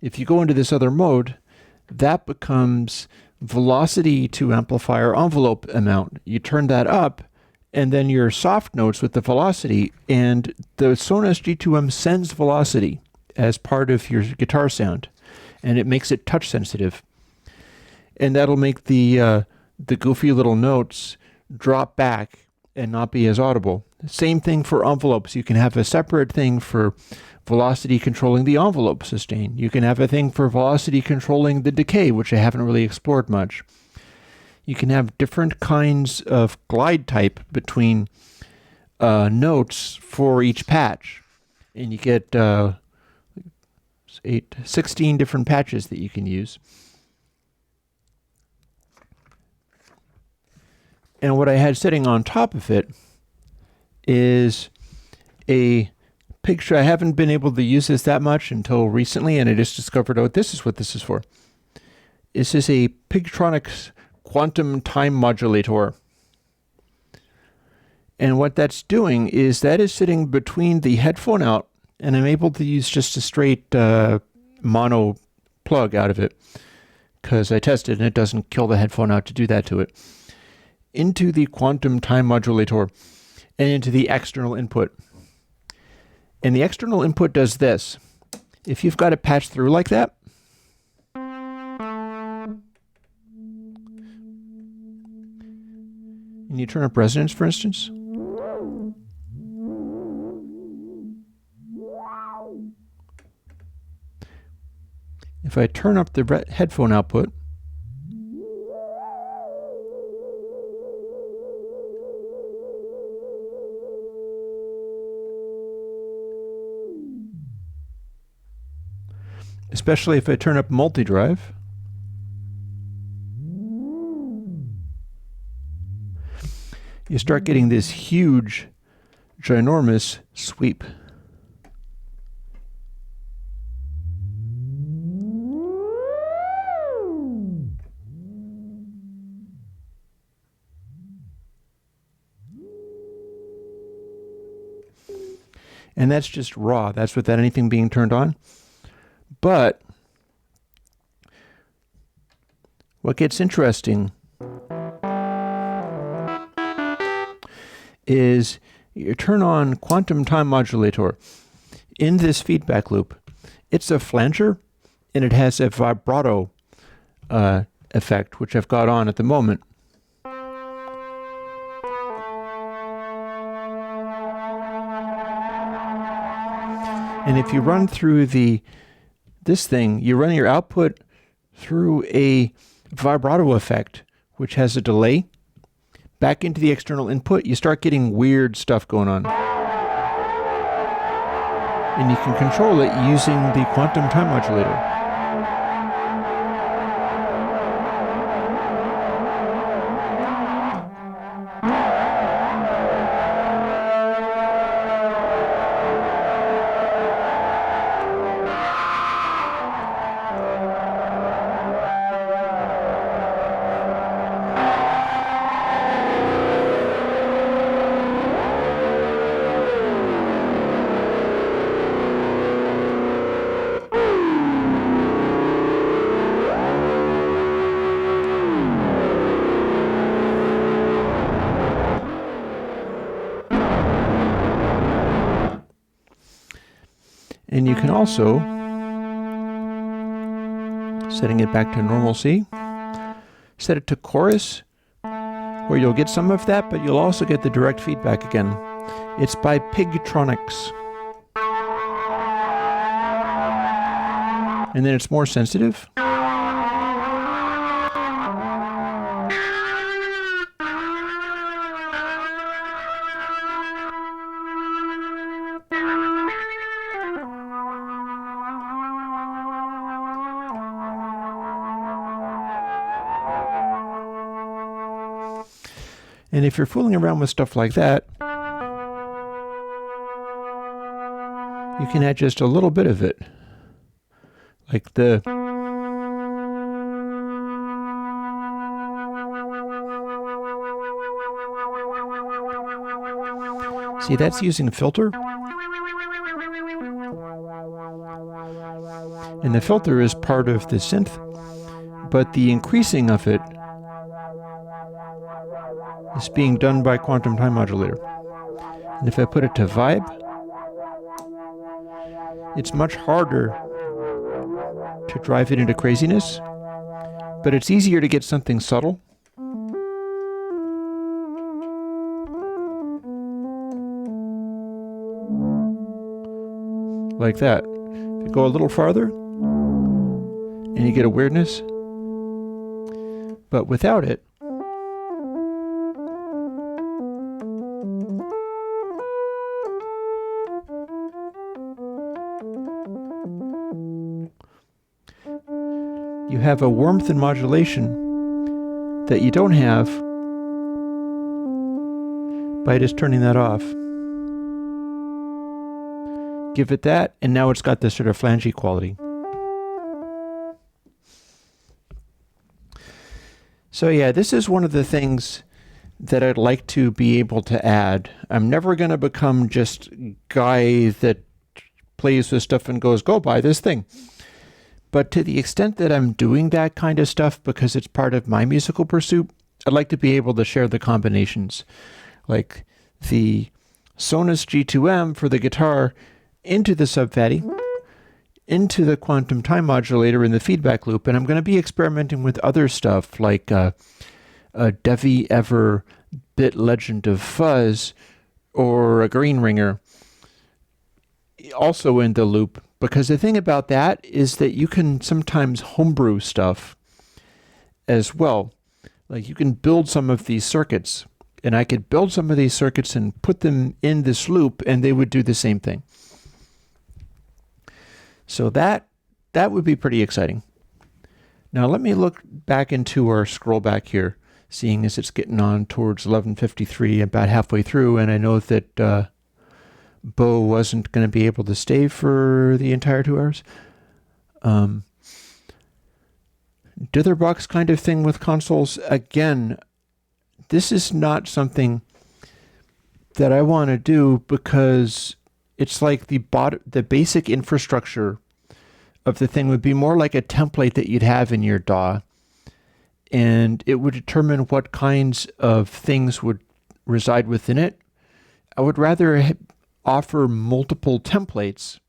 If you go into this other mode, that becomes velocity to amplifier envelope amount. You turn that up, and then your soft notes with the velocity, and the Sonos G2M sends velocity as part of your guitar sound, and it makes it touch sensitive. And that'll make the goofy little notes drop back and not be as audible. Same thing for envelopes. You can have a separate thing for velocity controlling the envelope sustain. You can have a thing for velocity controlling the decay, which I haven't really explored much. You can have different kinds of glide type between notes for each patch. And you get 16 different patches that you can use. And what I had sitting on top of it is a picture. I haven't been able to use this that much until recently, and I just discovered, this is what this is for. This is a Pigtronics quantum time modulator. And what that's doing is that is sitting between the headphone out, and I'm able to use just a straight mono plug out of it, because I tested and it doesn't kill the headphone out to do that to it, into the quantum time modulator and into the external input. And the external input does this. If you've got it patched through like that, and you turn up resonance, for instance, if I turn up the headphone output, especially if I turn up multi-drive, you start getting this huge, ginormous sweep. And that's just raw. That's without anything being turned on. But what gets interesting is you turn on quantum time modulator. In this feedback loop, it's a flanger, and it has a vibrato effect, which I've got on at the moment. And if you run through this thing, you run your output through a vibrato effect, which has a delay, back into the external input, you start getting weird stuff going on. And you can control it using the quantum time modulator. And you can also, setting it back to normalcy, set it to chorus, where you'll get some of that, but you'll also get the direct feedback again. It's by Pigtronics. And then it's more sensitive. And if you're fooling around with stuff like that, you can add just a little bit of it. Like the... See, that's using filter. And the filter is part of the synth, but the increasing of it is being done by quantum time modulator. And if I put it to vibe, it's much harder to drive it into craziness, but it's easier to get something subtle. Like that. If you go a little farther, and you get a weirdness, but without it, you have a warmth and modulation that you don't have by just turning that off. Give it that, and now it's got this sort of flangey quality. So yeah, this is one of the things that I'd like to be able to add. I'm never going to become just a guy that plays with stuff and goes, go buy this thing. But to the extent that I'm doing that kind of stuff because it's part of my musical pursuit, I'd like to be able to share the combinations. Like the Sonus G2M for the guitar into the sub-fatty, into the quantum time modulator in the feedback loop, and I'm going to be experimenting with other stuff like a Devi Ever Bit Legend of Fuzz or a Green Ringer also in the loop, because the thing about that is that you can sometimes homebrew stuff as well. Like you can build some of these circuits, and I could build some of these circuits and put them in this loop and they would do the same thing. So that would be pretty exciting. Now let me look back into our scroll back here, seeing as it's getting on towards 11:53, about halfway through, and I know that Bo wasn't going to be able to stay for the entire 2 hours. Ditherbox kind of thing with consoles. Again, this is not something that I want to do because it's like the basic infrastructure of the thing would be more like a template that you'd have in your DAW, and it would determine what kinds of things would reside within it. I would rather offer multiple templates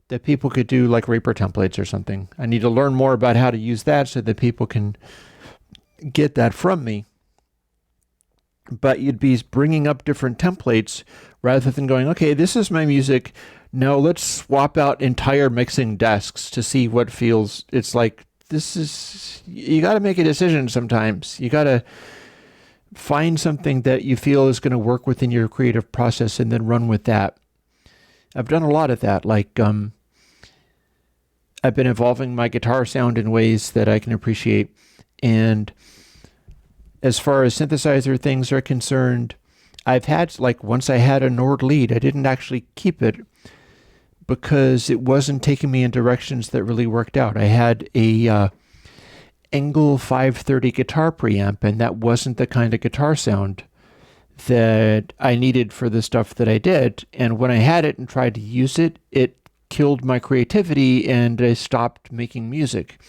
that people could do, like Reaper templates or something. I need to learn more about how to use that so that people can get that from me. But you'd be bringing up different templates rather than going, okay, this is my music. Now let's swap out entire mixing desks to see what feels. It's like, you got to make a decision sometimes. You got to find something that you feel is going to work within your creative process and then run with that. I've done a lot of that. Like, I've been evolving my guitar sound in ways that I can appreciate. And as far as synthesizer things are concerned, I've had, like, once I had a Nord lead, I didn't actually keep it because it wasn't taking me in directions that really worked out. I had a Engel 530 guitar preamp, and that wasn't the kind of guitar sound that I needed for the stuff that I did. And when I had it and tried to use it, it killed my creativity and I stopped making music.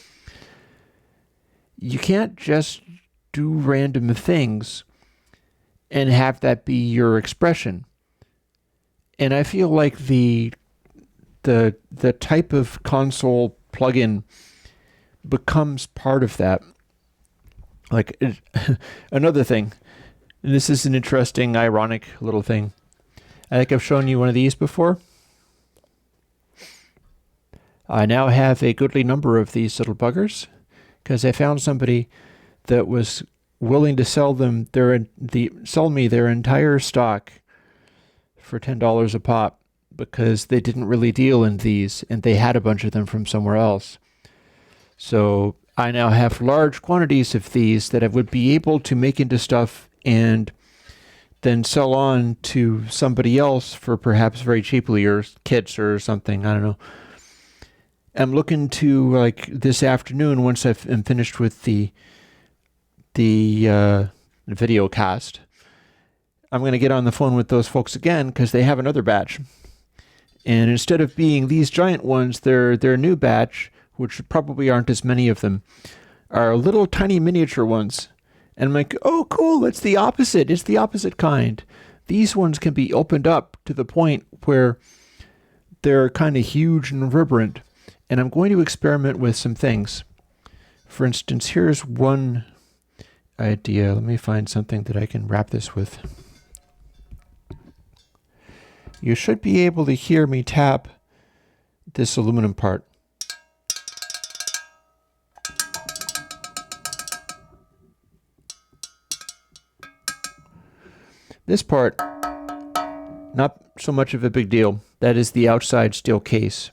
You can't just do random things and have that be your expression. And I feel like the the type of console plugin becomes part of that. Like another thing, and this is an interesting, ironic little thing. I think I've shown you one of these before. I now have a goodly number of these little buggers because I found somebody that was willing to sell me their entire stock for $10 a pop because they didn't really deal in these and they had a bunch of them from somewhere else. So I now have large quantities of these that I would be able to make into stuff and then sell on to somebody else for perhaps very cheaply, or kits or something. I don't know. I'm looking to, like, this afternoon, once I'm finished with the video cast, I'm going to get on the phone with those folks again because they have another batch. And instead of being these giant ones, their new batch, which probably aren't as many of them, are little tiny miniature ones. And I'm like, oh, cool, it's the opposite. It's the opposite kind. These ones can be opened up to the point where they're kind of huge and reverberant. And I'm going to experiment with some things. For instance, here's one idea. Let me find something that I can wrap this with. You should be able to hear me tap this aluminum part. This part, not so much of a big deal. That is the outside steel case.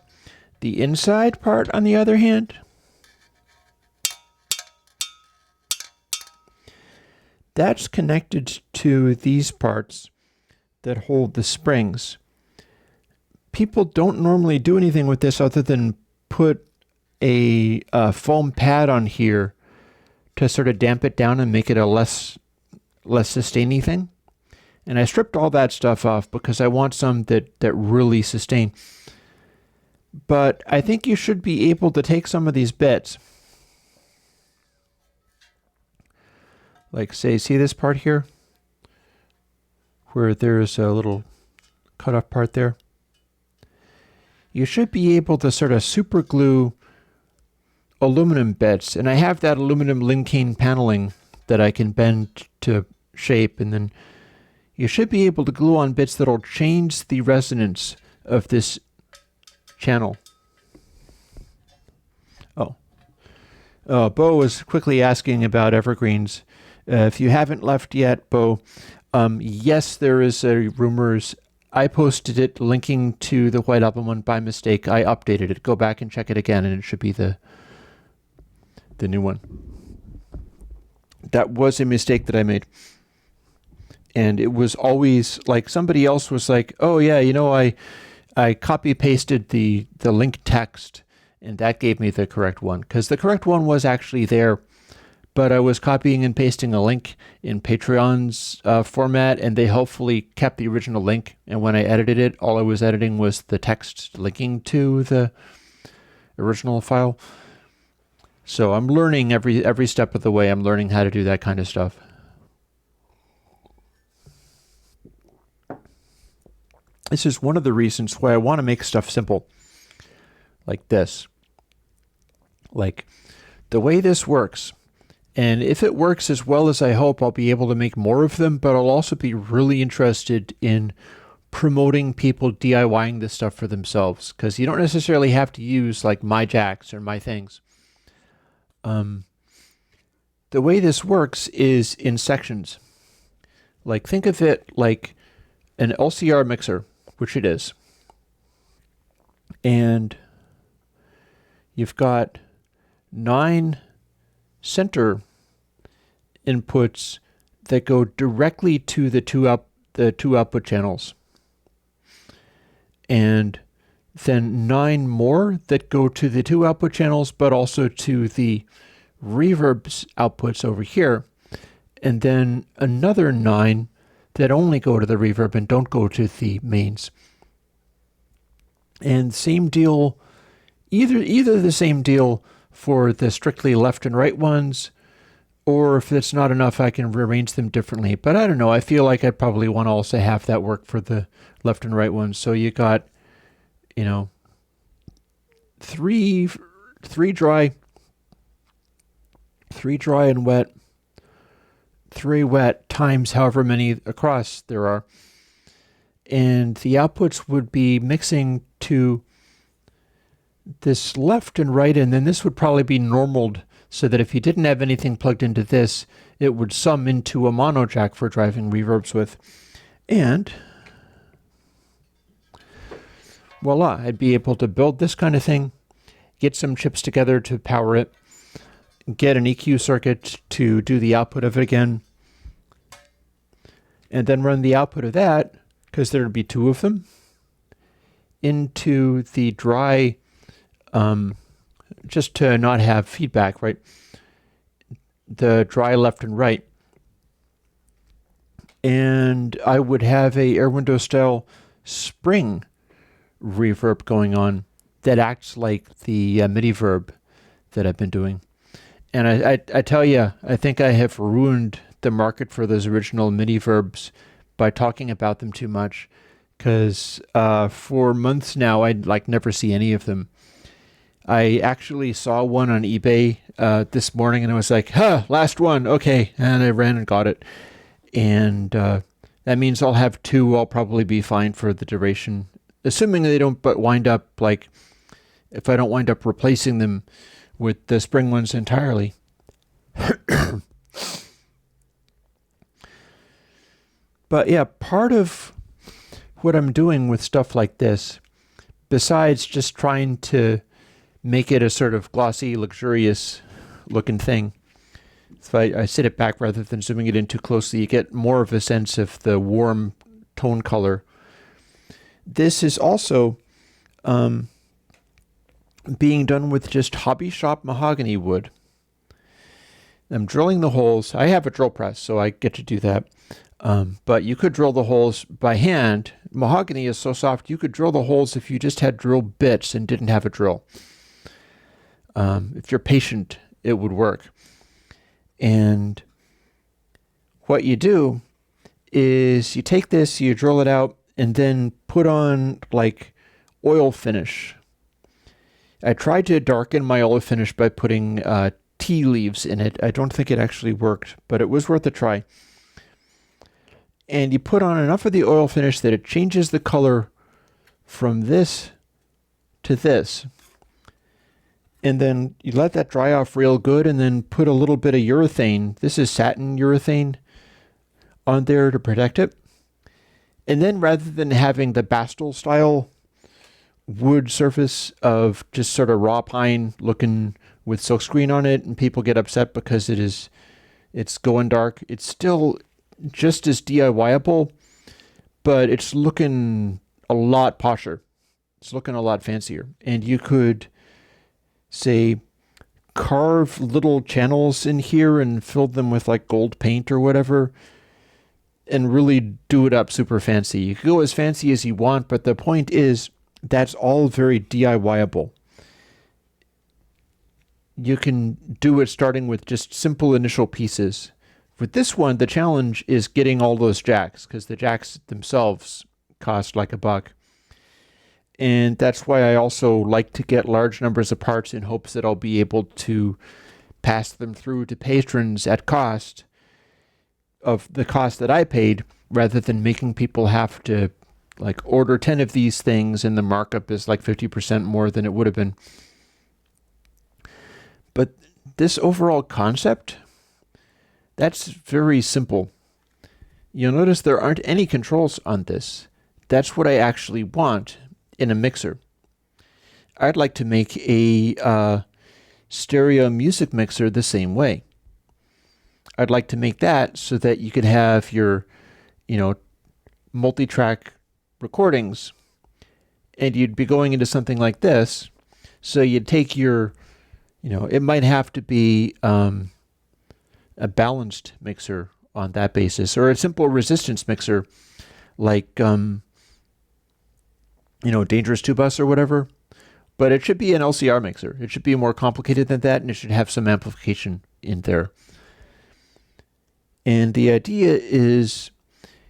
The inside part, on the other hand, that's connected to these parts that hold the springs. People don't normally do anything with this other than put a foam pad on here to sort of damp it down and make it a less sustaining thing. And I stripped all that stuff off because I want some that really sustain. But I think you should be able to take some of these bits. Like, say, see this part here? Where there's a little cut-off part there? You should be able to sort of super glue aluminum bits. And I have that aluminum lincane paneling that I can bend to shape, and then you should be able to glue on bits that'll change the resonance of this channel. Bo was quickly asking about evergreens. If you haven't left yet, Bo, yes, there is a rumors. I posted it linking to the White Album one by mistake. I updated it. Go back and check it again, and it should be the new one. That was a mistake that I made. And it was always like somebody else was like, oh yeah, you know, I copy pasted the link text, and that gave me the correct one, because the correct one was actually there, but I was copying and pasting a link in Patreon's format, and they helpfully kept the original link. And when I edited it, all I was editing was the text linking to the original file. So I'm learning every step of the way. I'm learning how to do that kind of stuff. This is one of the reasons why I want to make stuff simple, like this. Like, the way this works, and if it works as well as I hope, I'll be able to make more of them, but I'll also be really interested in promoting people DIYing this stuff for themselves, because you don't necessarily have to use, like, my jacks or my things. The way this works is in sections. Like, think of it like an LCR mixer, which it is. And you've got 9 center inputs that go directly to the two output channels. And then 9 more that go to the 2 output channels, but also to the reverb's outputs over here. And then another 9 that only go to the reverb and don't go to the mains. And same deal, either the same deal for the strictly left and right ones, or if it's not enough, I can rearrange them differently. But I don't know, I feel like I'd probably want to also have that work for the left and right ones. So you got, you know, three dry and wet, 3 wet times however many across there are. And the outputs would be mixing to this left and right, and then this would probably be normaled so that if you didn't have anything plugged into this, it would sum into a mono jack for driving reverbs with. And voila, I'd be able to build this kind of thing, get some chips together to power it, get an EQ circuit to do the output of it again, and then run the output of that, because there would be 2 of them, into the dry, just to not have feedback, right? The dry left and right. And I would have a Airwindows style spring reverb going on that acts like the MIDI verb that I've been doing. And I tell you, I think I have ruined the market for those original MIDI verbs by talking about them too much, because for months now I'd never see any of them. I actually saw one on eBay this morning, and I was like, last one, okay, and I ran and got it. And that means I'll have 2. I'll probably be fine for the duration, assuming they don't wind up, if I don't wind up replacing them with the spring ones entirely. But yeah, part of what I'm doing with stuff like this, besides just trying to make it a sort of glossy, luxurious looking thing, if I sit it back rather than zooming it in too closely, you get more of a sense of the warm tone color. This is also being done with just hobby shop mahogany wood. I'm drilling the holes. I have a drill press, so I get to do that. But you could drill the holes by hand. Mahogany is so soft, you could drill the holes if you just had drill bits and didn't have a drill. If you're patient, it would work. And what you do is you take this, you drill it out, and then put on oil finish. I tried to darken my oil finish by putting tea leaves in it. I don't think it actually worked, but it was worth a try. And you put on enough of the oil finish that it changes the color from this to this. And then you let that dry off real good, and then put a little bit of urethane. This is satin urethane on there to protect it. And then rather than having the Bastel style wood surface of just sort of raw pine looking with silkscreen on it, and people get upset because it's going dark, it's still just as DIY-able, but it's looking a lot posher. It's looking a lot fancier. And you could, say, carve little channels in here and fill them with gold paint or whatever, and really do it up super fancy. You can go as fancy as you want, but the point is that's all very DIY-able. You can do it starting with just simple initial pieces. With this one, the challenge is getting all those jacks, because the jacks themselves cost $1. And that's why I also like to get large numbers of parts in hopes that I'll be able to pass them through to patrons at cost of the cost that I paid, rather than making people have to order 10 of these things and the markup is 50% more than it would have been. But this overall concept, that's very simple. You'll notice there aren't any controls on this. That's what I actually want in a mixer. I'd like to make a stereo music mixer the same way. I'd like to make that so that you could have your, multi-track recordings, and you'd be going into something like this. So you'd take your, it might have to be a balanced mixer on that basis, or a simple resistance mixer Dangerous 2-bus or whatever. But it should be an LCR mixer. It should be more complicated than that, and it should have some amplification in there. And the idea is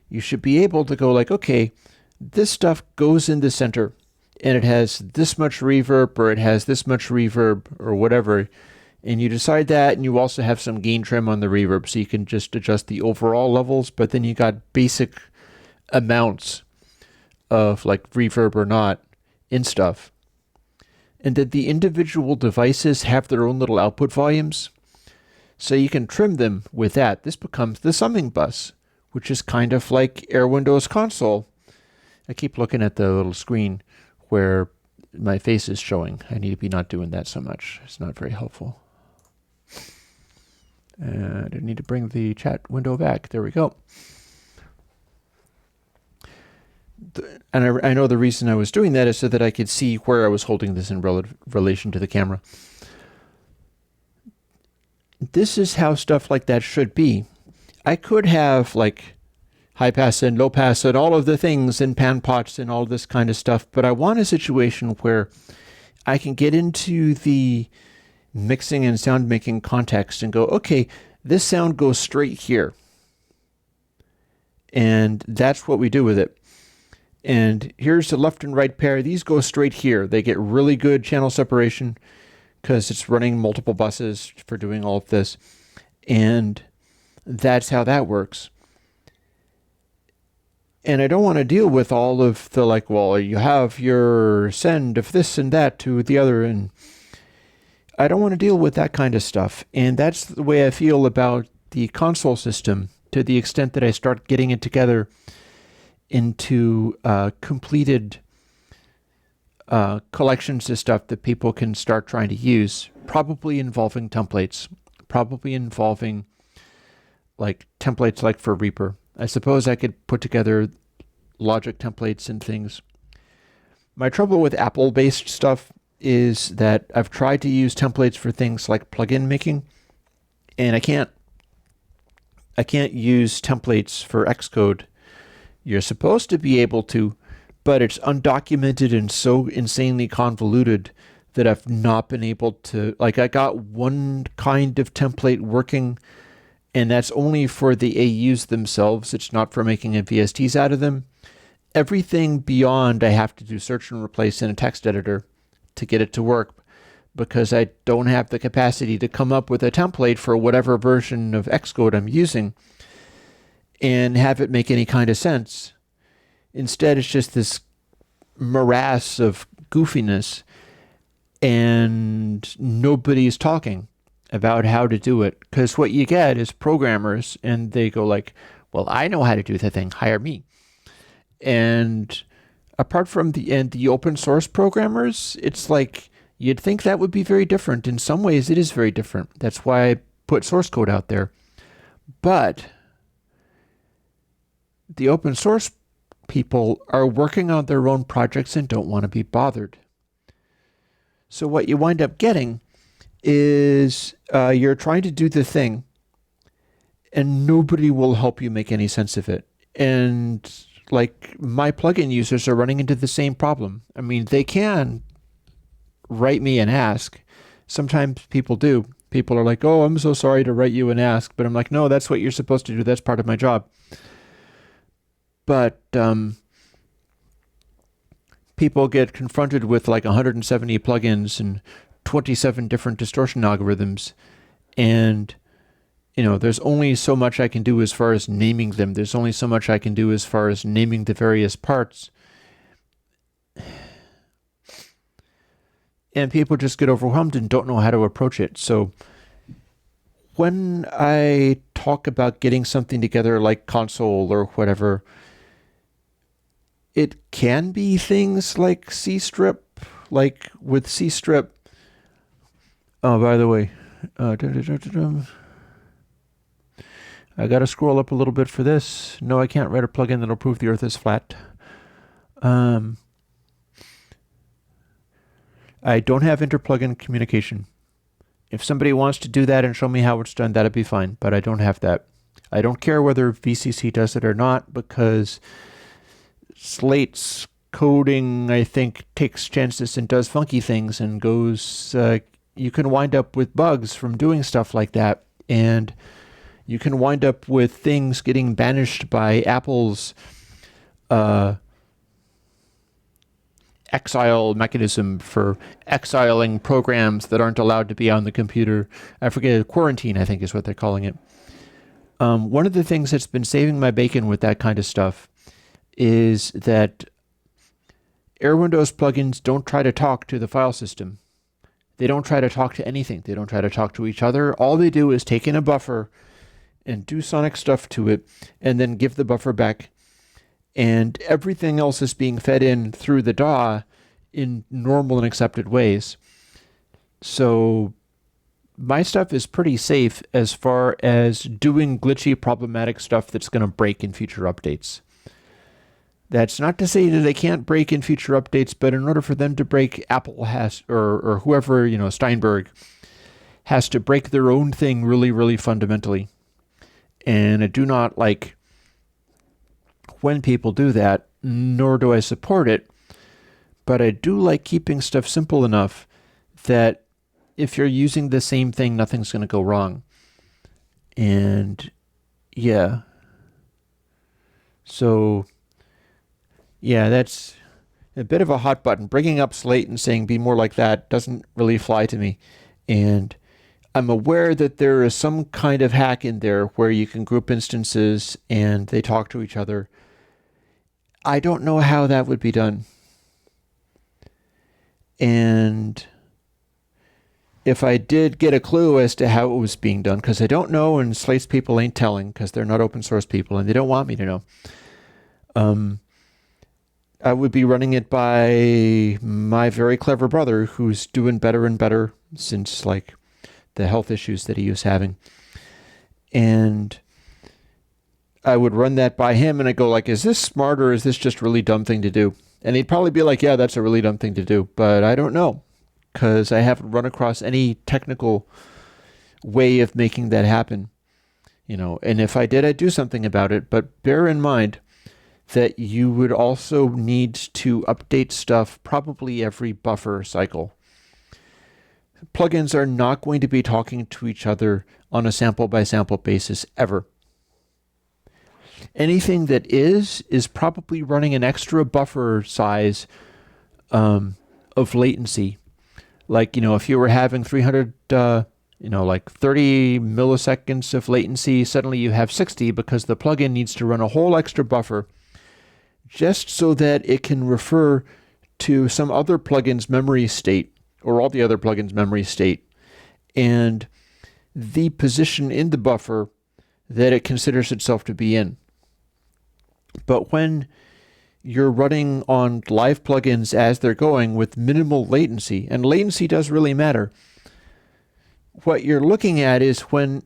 you should be able to go okay, this stuff goes in the center, and it has this much reverb, or it has this much reverb, or whatever, and you decide that, and you also have some gain trim on the reverb, so you can just adjust the overall levels, but then you got basic amounts of like reverb or not in stuff. And that the individual devices have their own little output volumes, so you can trim them with that. This becomes the summing bus, which is kind of like Airwindows console. I keep looking at the little screen where my face is showing. I need to be not doing that so much. It's not very helpful. I need to bring the chat window back. There we go. And I know the reason I was doing that is so that I could see where I was holding this in relation to the camera. This is how stuff like that should be. I could have like high pass and low pass and all of the things and pan pots and all this kind of stuff, but I want a situation where I can get into the mixing and sound making context and go, okay, this sound goes straight here. And that's what we do with it. And here's the left and right pair. These go straight here. They get really good channel separation because it's running multiple buses for doing all of this. And that's how that works. And I don't want to deal with all of the like, well, you have your send of this and that to the other, and I don't want to deal with that kind of stuff. And that's the way I feel about the console system, to the extent that I start getting it together into completed collections of stuff that people can start trying to use, probably involving templates, probably involving like templates like for Reaper. I suppose I could put together logic templates and things. My trouble with Apple-based stuff is that I've tried to use templates for things like plugin making, and I can't use templates for Xcode. You're supposed to be able to, but it's undocumented and so insanely convoluted that I've not been able to, like, I got one kind of template working, and that's only for the AUs themselves. It's not for making VSTs out of them. Everything beyond, I have to do search and replace in a text editor to get it to work, because I don't have the capacity to come up with a template for whatever version of Xcode I'm using and have it make any kind of sense. Instead, it's just this morass of goofiness, and nobody's talking about how to do it, because what you get is programmers, and they go like, well, I know how to do the thing, hire me. And apart from the open source programmers, it's like, you'd think that would be very different. In some ways, it is very different. That's why I put source code out there. But the open source people are working on their own projects and don't want to be bothered. So what you wind up getting is you're trying to do the thing, and nobody will help you make any sense of it. And like, my plugin users are running into the same problem. I mean, they can write me and ask. Sometimes people do. People are like, oh, I'm so sorry to write you and ask. But I'm like, no, that's what you're supposed to do. That's part of my job. But people get confronted with like 170 plugins and 27 different distortion algorithms. And, you know, there's only so much I can do as far as naming them. There's only so much I can do as far as naming the various parts. And people just get overwhelmed and don't know how to approach it. So when I talk about getting something together like console or whatever, it can be things like C-strip, like with C-strip. Oh, by the way, I got to scroll up a little bit for this. No, I can't write a plugin that'll prove the Earth is flat. I don't have inter-plugin communication. If somebody wants to do that and show me how it's done, that'd be fine, but I don't have that. I don't care whether VCC does it or not, because Slate's coding, I think, takes chances and does funky things and goes, you can wind up with bugs from doing stuff like that, and you can wind up with things getting banished by Apple's exile mechanism for exiling programs that aren't allowed to be on the computer. I forget, quarantine, I think is what they're calling it. One of the things that's been saving my bacon with that kind of stuff is that Airwindows plugins don't try to talk to the file system. They don't try to talk to anything. They don't try to talk to each other. All they do is take in a buffer and do sonic stuff to it and then give the buffer back. And everything else is being fed in through the DAW in normal and accepted ways. So my stuff is pretty safe as far as doing glitchy, problematic stuff that's going to break in future updates. That's not to say that they can't break in future updates, but in order for them to break, Apple has, or whoever, Steinberg, has to break their own thing really, really fundamentally. And I do not like when people do that, nor do I support it, but I do like keeping stuff simple enough that if you're using the same thing, nothing's going to go wrong. And yeah. So yeah, that's a bit of a hot button. Bringing up Slate and saying be more like that doesn't really fly to me. And I'm aware that there is some kind of hack in there where you can group instances and they talk to each other. I don't know how that would be done. And if I did get a clue as to how it was being done, because I don't know, and Slate's people ain't telling because they're not open source people and they don't want me to know. I would be running it by my very clever brother, who's doing better and better since the health issues that he was having. And I would run that by him and I go is this smart or is this just a really dumb thing to do? And he'd probably be like, yeah, that's a really dumb thing to do. But I don't know because I haven't run across any technical way of making that happen. And if I did, I'd do something about it. But bear in mind that you would also need to update stuff probably every buffer cycle. Plugins are not going to be talking to each other on a sample-by-sample basis ever. Anything that is probably running an extra buffer size of latency. If you were having 300, 30 milliseconds of latency, suddenly you have 60 because the plugin needs to run a whole extra buffer just so that it can refer to some other plugin's memory state or all the other plugins' memory state and the position in the buffer that it considers itself to be in. But when you're running on live plugins as they're going with minimal latency, and latency does really matter, what you're looking at is when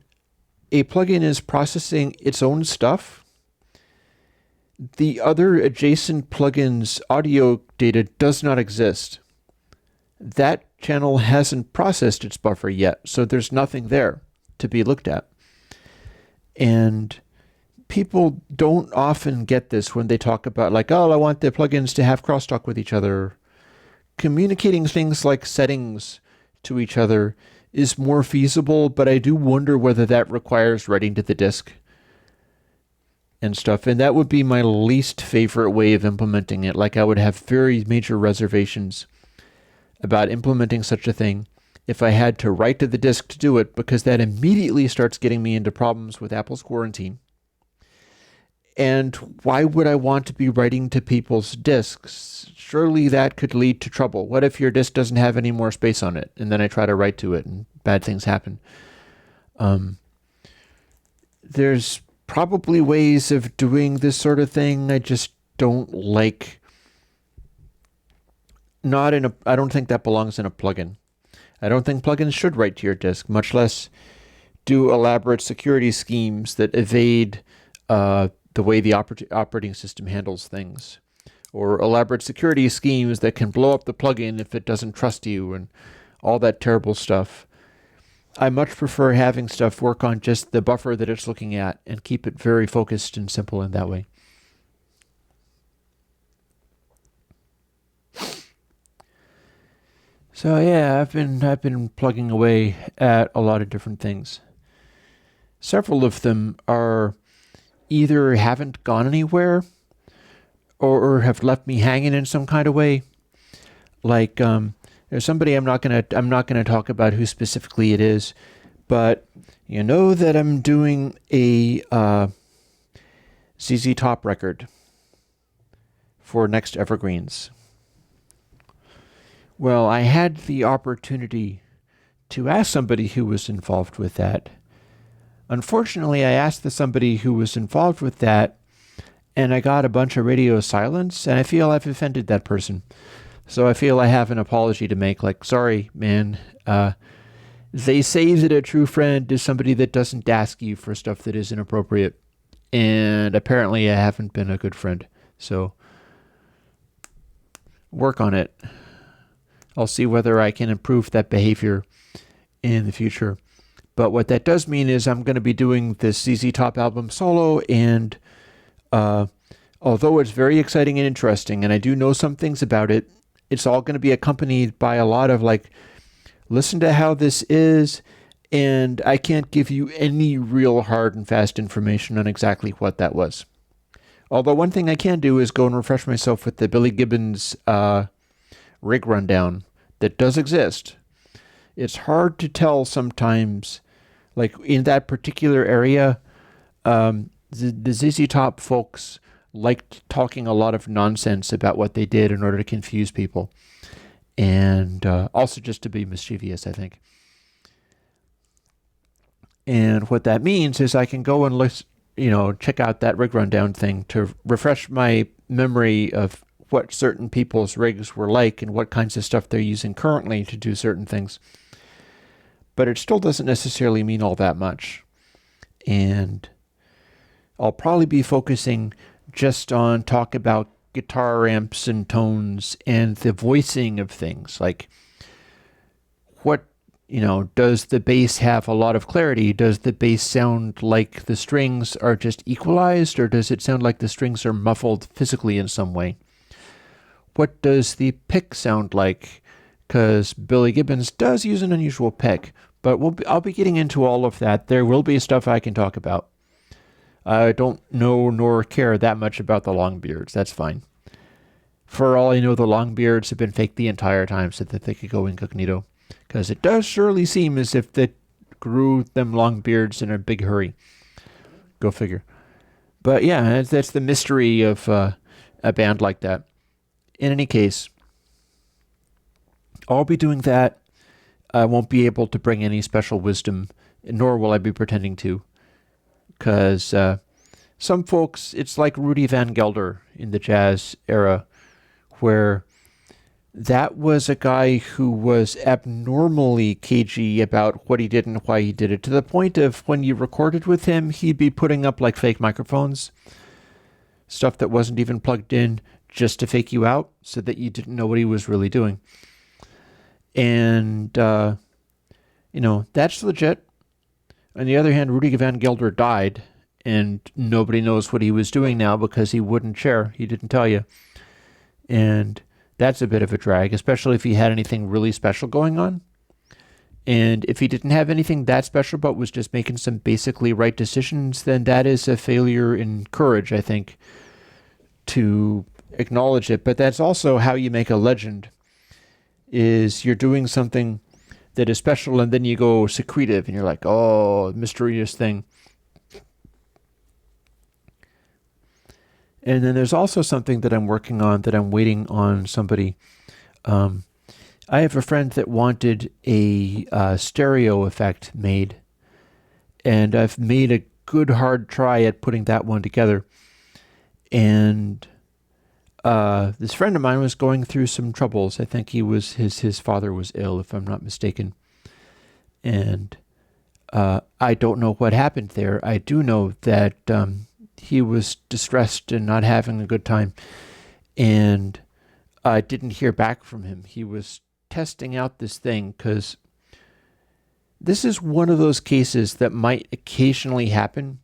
a plugin is processing its own stuff, the other adjacent plugin's audio data does not exist. That channel hasn't processed its buffer yet, so there's nothing there to be looked at. And people don't often get this when they talk about I want the plugins to have crosstalk with each other. Communicating things like settings to each other is more feasible, but I do wonder whether that requires writing to the disk and stuff. And that would be my least favorite way of implementing it. I would have very major reservations about implementing such a thing if I had to write to the disk to do it, because that immediately starts getting me into problems with Apple's quarantine. And why would I want to be writing to people's disks? Surely that could lead to trouble. What if your disk doesn't have any more space on it, and then I try to write to it and bad things happen? There's probably ways of doing this sort of thing. I just don't like. I don't think that belongs in a plugin. I don't think plugins should write to your disk, much less do elaborate security schemes that evade the way the operating system handles things, or elaborate security schemes that can blow up the plugin if it doesn't trust you and all that terrible stuff. I much prefer having stuff work on just the buffer that it's looking at and keep it very focused and simple in that way. So yeah, I've been plugging away at a lot of different things. Several of them are either haven't gone anywhere or have left me hanging in some kind of way. Like there's somebody I'm not gonna talk about who specifically it is, but you know that I'm doing a ZZ Top record for Next Evergreens. Well, I had the opportunity to ask somebody who was involved with that. Unfortunately, I asked somebody who was involved with that, and I got a bunch of radio silence, and I feel I've offended that person. So I feel I have an apology to make, like, sorry, man. They say that a true friend is somebody that doesn't ask you for stuff that is inappropriate, and apparently I haven't been a good friend. So work on it. I'll see whether I can improve that behavior in the future. But what that does mean is I'm going to be doing this ZZ Top album solo, and although it's very exciting and interesting, and I do know some things about it, it's all going to be accompanied by a lot of like, listen to how this is, and I can't give you any real hard and fast information on exactly what that was. Although one thing I can do is go and refresh myself with the Billy Gibbons rig rundown that does exist. It's hard to tell sometimes, like in that particular area, the ZZ Top folks liked talking a lot of nonsense about what they did in order to confuse people. And also just to be mischievous, I think. And what that means is I can go and check out that rig rundown thing to refresh my memory of what certain people's rigs were like and what kinds of stuff they're using currently to do certain things. But it still doesn't necessarily mean all that much. And I'll probably be focusing just on talk about guitar amps and tones and the voicing of things. Like, what, does the bass have a lot of clarity? Does the bass sound like the strings are just equalized, or does it sound like the strings are muffled physically in some way? What does the pick sound like? Because Billy Gibbons does use an unusual pick, but I'll be getting into all of that. There will be stuff I can talk about. I don't know nor care that much about the Longbeards. That's fine. For all I know, the Longbeards have been fake the entire time so that they could go incognito. Because it does surely seem as if they grew them Longbeards in a big hurry. Go figure. But yeah, that's the mystery of a band like that. In any case, I'll be doing that. I won't be able to bring any special wisdom, nor will I be pretending to. Because some folks, it's like Rudy Van Gelder in the jazz era, where that was a guy who was abnormally cagey about what he did and why he did it, to the point of when you recorded with him, he'd be putting up like fake microphones, stuff that wasn't even plugged in, just to fake you out so that you didn't know what he was really doing. And, that's legit. On the other hand, Rudy Van Gelder died, and nobody knows what he was doing now because he wouldn't share. He didn't tell you. And that's a bit of a drag, especially if he had anything really special going on. And if he didn't have anything that special but was just making some basically right decisions, then that is a failure in courage, I think, to acknowledge it. But that's also how you make a legend, is you're doing something that is special, and then you go secretive, and you're like, oh, mysterious thing. And then there's also something that I'm working on that I'm waiting on somebody. I have a friend that wanted a stereo effect made, and I've made a good hard try at putting that one together. And this friend of mine was going through some troubles. I think his father was ill, if I'm not mistaken. And I don't know what happened there. I do know that he was distressed and not having a good time. And I didn't hear back from him. He was testing out this thing because this is one of those cases that might occasionally happen,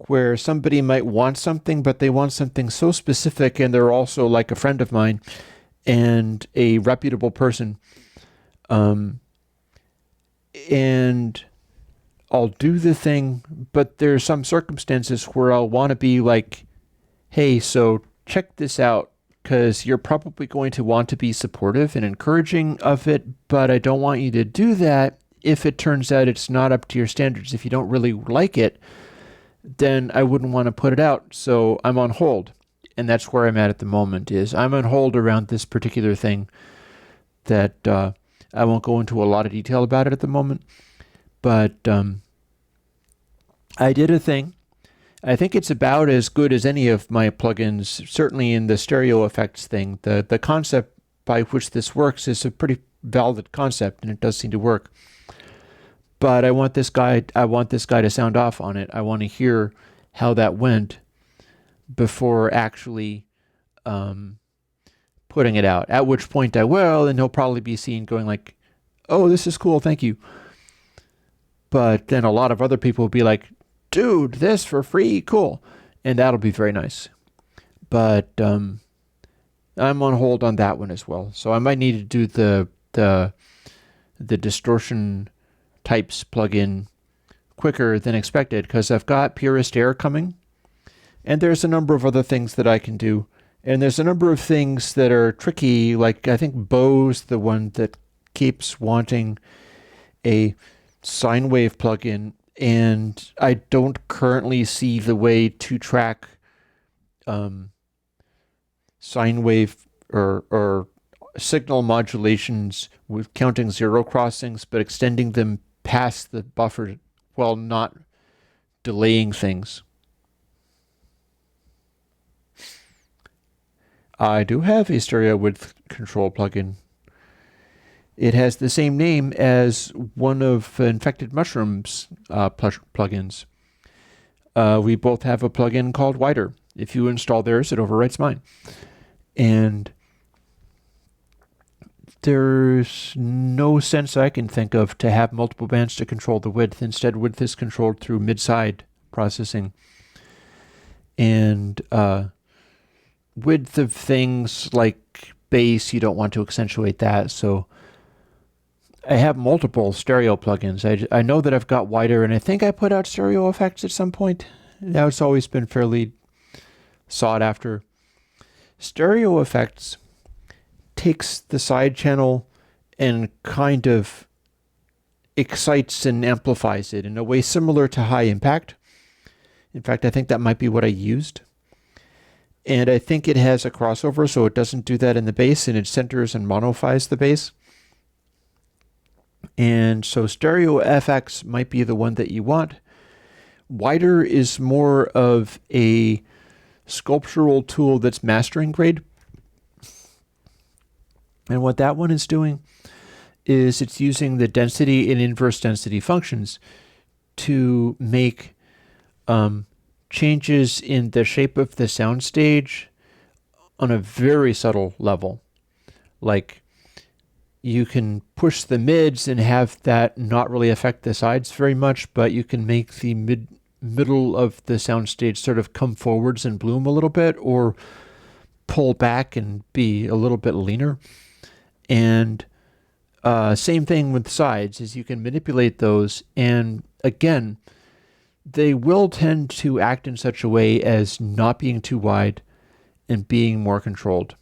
where somebody might want something, but they want something so specific, and they're also like a friend of mine and a reputable person. And I'll do the thing, but there's some circumstances where I'll want to be like, hey, so check this out. because you're probably going to want to be supportive and encouraging of it, but I don't want you to do that if it turns out it's not up to your standards. If you don't really like it, then I wouldn't want to put it out. So I'm on hold. And that's where I'm at the moment, is I'm on hold around this particular thing that I won't go into a lot of detail about it at the moment. But I did a thing. I think it's about as good as any of my plugins, certainly in the stereo effects thing. The concept by which this works is a pretty valid concept, and it does seem to work. But I want this guy to sound off on it. I want to hear how that went before actually putting it out. At which point I will, and he'll probably be seen going like, "Oh, this is cool, thank you." But then a lot of other people will be like, "Dude, this for free, cool," and that'll be very nice. But I'm on hold on that one as well, so I might need to do the distortion types plugin quicker than expected, because I've got Purist Air coming, and there's a number of other things that I can do, and there's a number of things that are tricky. Like I think Bo's the one that keeps wanting a sine wave plugin, and I don't currently see the way to track sine wave or signal modulations with counting zero crossings, but extending them past the buffer while not delaying things. I do have a stereo width control plugin. It has the same name as one of Infected Mushroom's plugins. We both have a plugin called Wider. If you install theirs, it overwrites mine. And there's no sense I can think of to have multiple bands to control the width. Instead, width is controlled through mid-side processing. And width of things like bass, you don't want to accentuate that. So I have multiple stereo plugins. I know that I've got Wider, and I think I put out stereo effects at some point. That's always been fairly sought after. Stereo effects takes the side channel and kind of excites and amplifies it in a way similar to high impact. In fact, I think that might be what I used. And I think it has a crossover, so it doesn't do that in the bass, and it centers and monofies the bass. And so stereo FX might be the one that you want. Wider is more of a sculptural tool that's mastering grade. And what that one is doing is it's using the density and inverse density functions to make changes in the shape of the soundstage on a very subtle level. Like you can push the mids and have that not really affect the sides very much, but you can make the middle of the soundstage sort of come forwards and bloom a little bit, or pull back and be a little bit leaner. And same thing with sides, is you can manipulate those, and again, they will tend to act in such a way as not being too wide and being more controlled.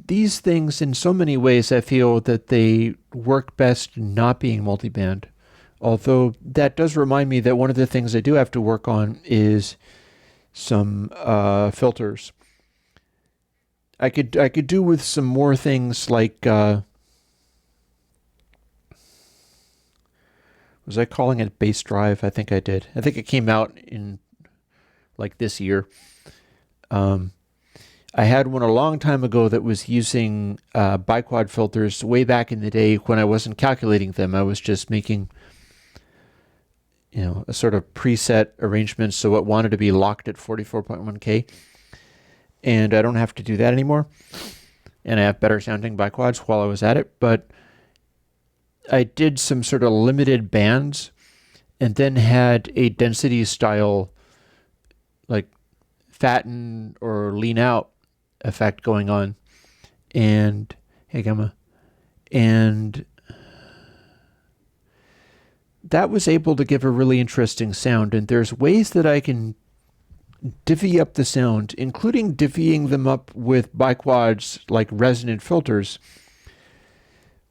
These things, in so many ways, I feel that they work best not being multiband. Although that does remind me that one of the things I do have to work on is some filters. I could do with some more things like was I calling it bass drive? I think I did. I think it came out in like this year. I had one a long time ago that was using biquad filters way back in the day when I wasn't calculating them. I was just making, a sort of preset arrangement so it wanted to be locked at 44.1K. And I don't have to do that anymore. And I have better sounding biquads while I was at it. But I did some sort of limited bands and then had a density style, like fatten or lean out effect going on. And, hey, Gamma. And that was able to give a really interesting sound. And there's ways that I can divvy up the sound, including divvying them up with biquads like resonant filters,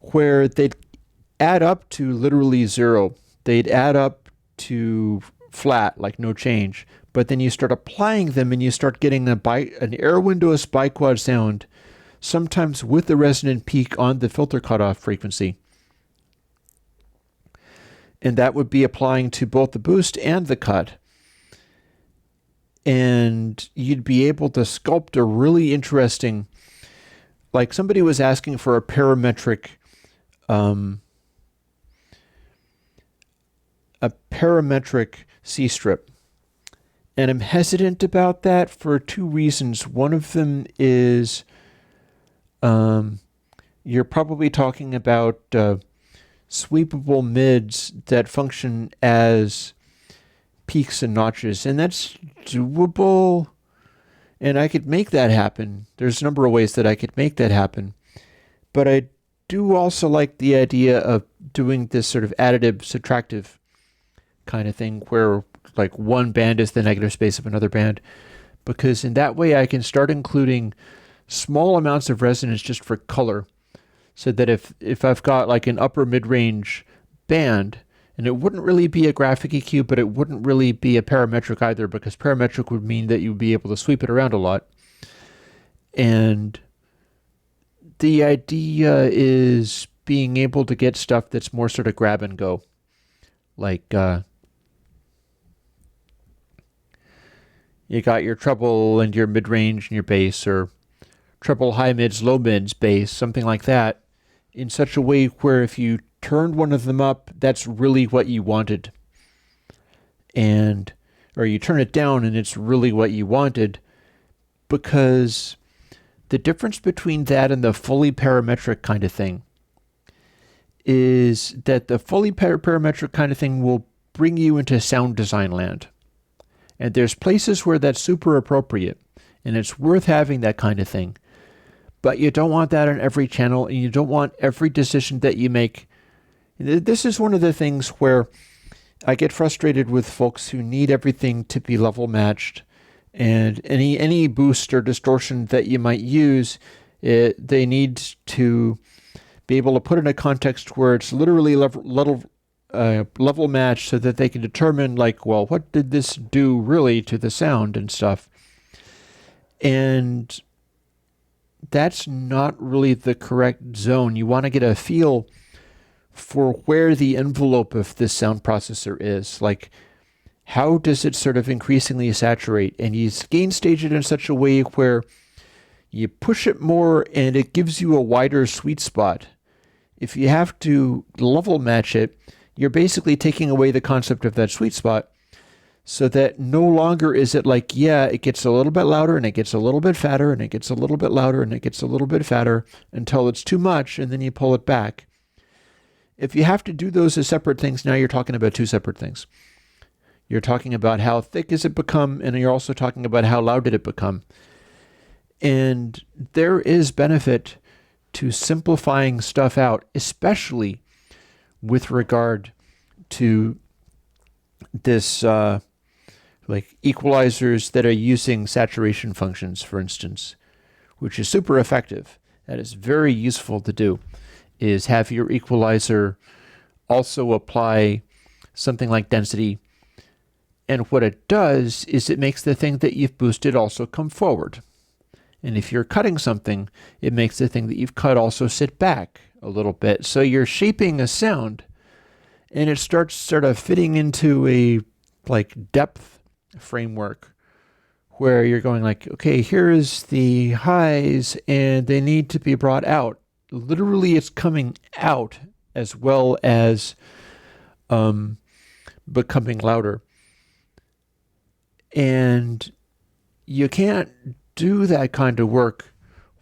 where they'd add up to literally zero. They'd add up to flat, like no change. But then you start applying them and you start getting an Airwindows biquad sound, sometimes with the resonant peak on the filter cutoff frequency. And that would be applying to both the boost and the cut. And you'd be able to sculpt a really interesting, like somebody was asking for a parametric C-strip. And I'm hesitant about that for two reasons. One of them is you're probably talking about sweepable mids that function as peaks and notches, and that's doable, and I could make that happen. There's a number of ways that I could make that happen, but I do also like the idea of doing this sort of additive subtractive kind of thing where like one band is the negative space of another band, because in that way I can start including small amounts of resonance just for color, so that if I've got like an upper mid-range band, and it wouldn't really be a graphic EQ, but it wouldn't really be a parametric either, because parametric would mean that you'd be able to sweep it around a lot. And the idea is being able to get stuff that's more sort of grab and go. Like you got your treble and your mid-range and your bass, or treble, high mids, low mids, bass, something like that, in such a way where if you turned one of them up, that's really what you wanted. Or you turn it down and it's really what you wanted, because the difference between that and the fully parametric kind of thing is that the fully parametric kind of thing will bring you into sound design land. And there's places where that's super appropriate, and it's worth having that kind of thing. But you don't want that on every channel, and you don't want every decision that you make. This is one of the things where I get frustrated with folks who need everything to be level matched, and any boost or distortion that you might use, they need to be able to put in a context where it's literally level matched, so that they can determine, like, well, what did this do really to the sound and stuff. And that's not really the correct zone. You want to get a feel for where the envelope of this sound processor is. Like, how does it sort of increasingly saturate? And you gain stage it in such a way where you push it more and it gives you a wider sweet spot. If you have to level match it, you're basically taking away the concept of that sweet spot, so that no longer is it like, yeah, it gets a little bit louder and it gets a little bit fatter and it gets a little bit louder and it gets a little bit fatter until it's too much, and then you pull it back. If you have to do those as separate things, now you're talking about two separate things. You're talking about how thick has it become, and you're also talking about how loud did it become. And there is benefit to simplifying stuff out, especially with regard to this like equalizers that are using saturation functions, for instance, which is super effective. That is very useful to do, is have your equalizer also apply something like density. And what it does is it makes the thing that you've boosted also come forward. And if you're cutting something, it makes the thing that you've cut also sit back a little bit. So you're shaping a sound, and it starts sort of fitting into a like depth framework where you're going like, okay, here is the highs and they need to be brought out. Literally, it's coming out as well as becoming louder. And you can't do that kind of work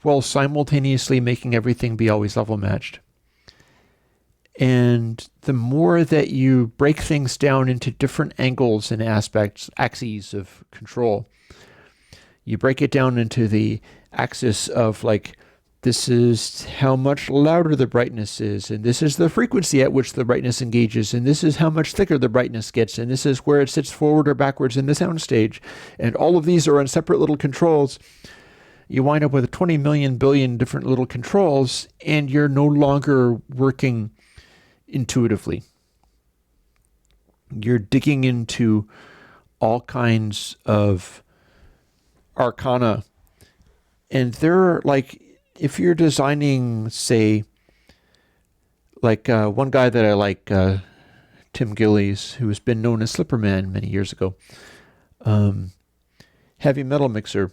while simultaneously making everything be always level matched. And the more that you break things down into different angles and aspects, axes of control, you break it down into the axis of like This is how much louder the brightness is, and this is the frequency at which the brightness engages, and this is how much thicker the brightness gets, and this is where it sits forward or backwards in the sound stage. And all of these are on separate little controls. You wind up with 20 million billion different little controls, and you're no longer working intuitively. You're digging into all kinds of arcana. And they're like, if you're designing, say, like one guy that I like, Tim Gillies, who has been known as Slipperman many years ago, heavy metal mixer.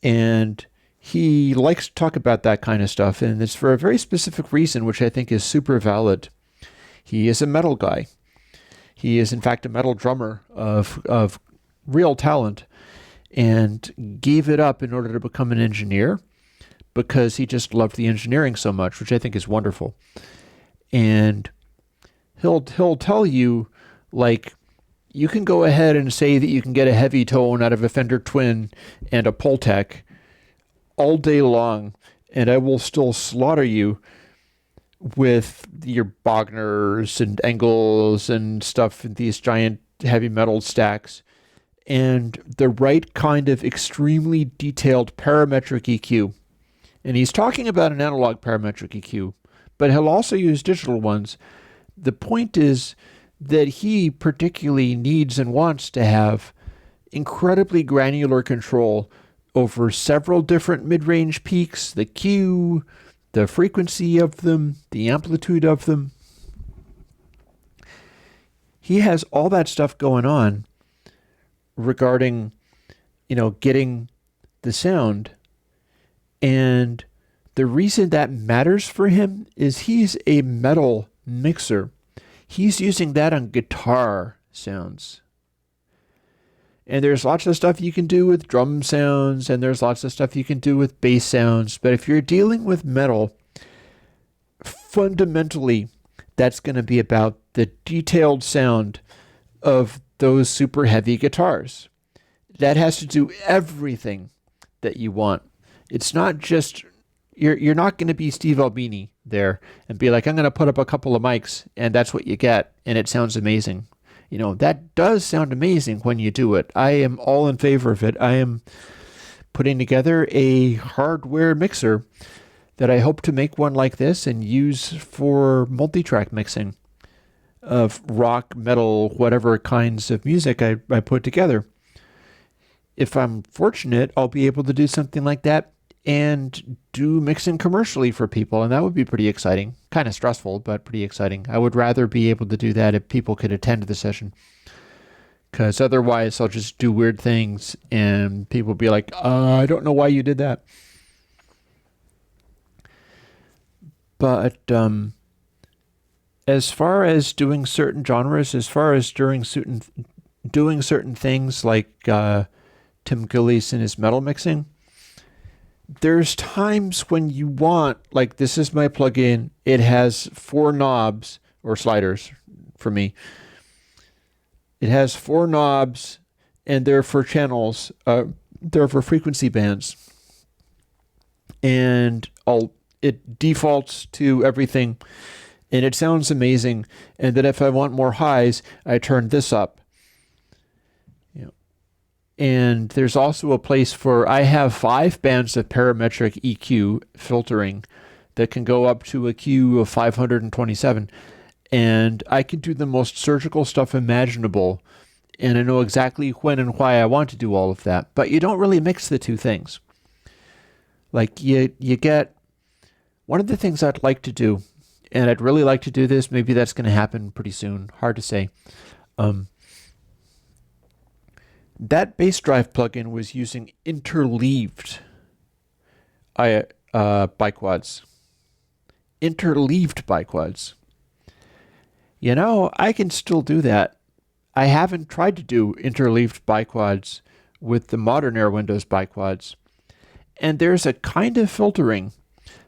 And he likes to talk about that kind of stuff, and it's for a very specific reason, which I think is super valid. He is a metal guy. He is, in fact, a metal drummer of real talent, and gave it up in order to become an engineer because he just loved the engineering so much, which I think is wonderful. And he'll tell you, like, you can go ahead and say that you can get a heavy tone out of a Fender Twin and a Pultec all day long, and I will still slaughter you with your Bogners and Engels and stuff in these giant heavy metal stacks. And the right kind of extremely detailed parametric EQ. And he's talking about an analog parametric EQ, but he'll also use digital ones. The point is that he particularly needs and wants to have incredibly granular control over several different mid-range peaks, the Q, the frequency of them, the amplitude of them. He has all that stuff going on regarding, getting the sound. And the reason that matters for him is he's a metal mixer. He's using that on guitar sounds. And there's lots of stuff you can do with drum sounds, and there's lots of stuff you can do with bass sounds. But if you're dealing with metal, fundamentally, that's going to be about the detailed sound of those super heavy guitars. That has to do everything that you want. It's not just, you're not going to be Steve Albini there and be like, I'm going to put up a couple of mics and that's what you get and it sounds amazing. That does sound amazing when you do it. I am all in favor of it. I am putting together a hardware mixer that I hope to make one like this and use for multi-track mixing of rock, metal, whatever kinds of music I put together. If I'm fortunate, I'll be able to do something like that and do mixing commercially for people, and that would be pretty exciting. Kind of stressful, but pretty exciting. I would rather be able to do that if people could attend the session, because otherwise I'll just do weird things and people will be like, I don't know why you did that. But as far as doing certain genres, as far as doing certain things like Tim Gillies and his metal mixing, there's times when you want, like, this is my plugin. It has 4 knobs or sliders for me. It has 4 knobs, and they're for channels. They're for frequency bands, and it defaults to everything, and it sounds amazing. And then if I want more highs, I turn this up. And there's also a place for, I have 5 bands of parametric EQ filtering that can go up to a Q of 527. And I can do the most surgical stuff imaginable. And I know exactly when and why I want to do all of that. But you don't really mix the two things. Like you get, one of the things I'd like to do, and I'd really like to do this, maybe that's going to happen pretty soon, hard to say. That bass drive plugin was using interleaved biquads. Interleaved biquads. I can still do that. I haven't tried to do interleaved biquads with the modern Airwindows biquads. And there's a kind of filtering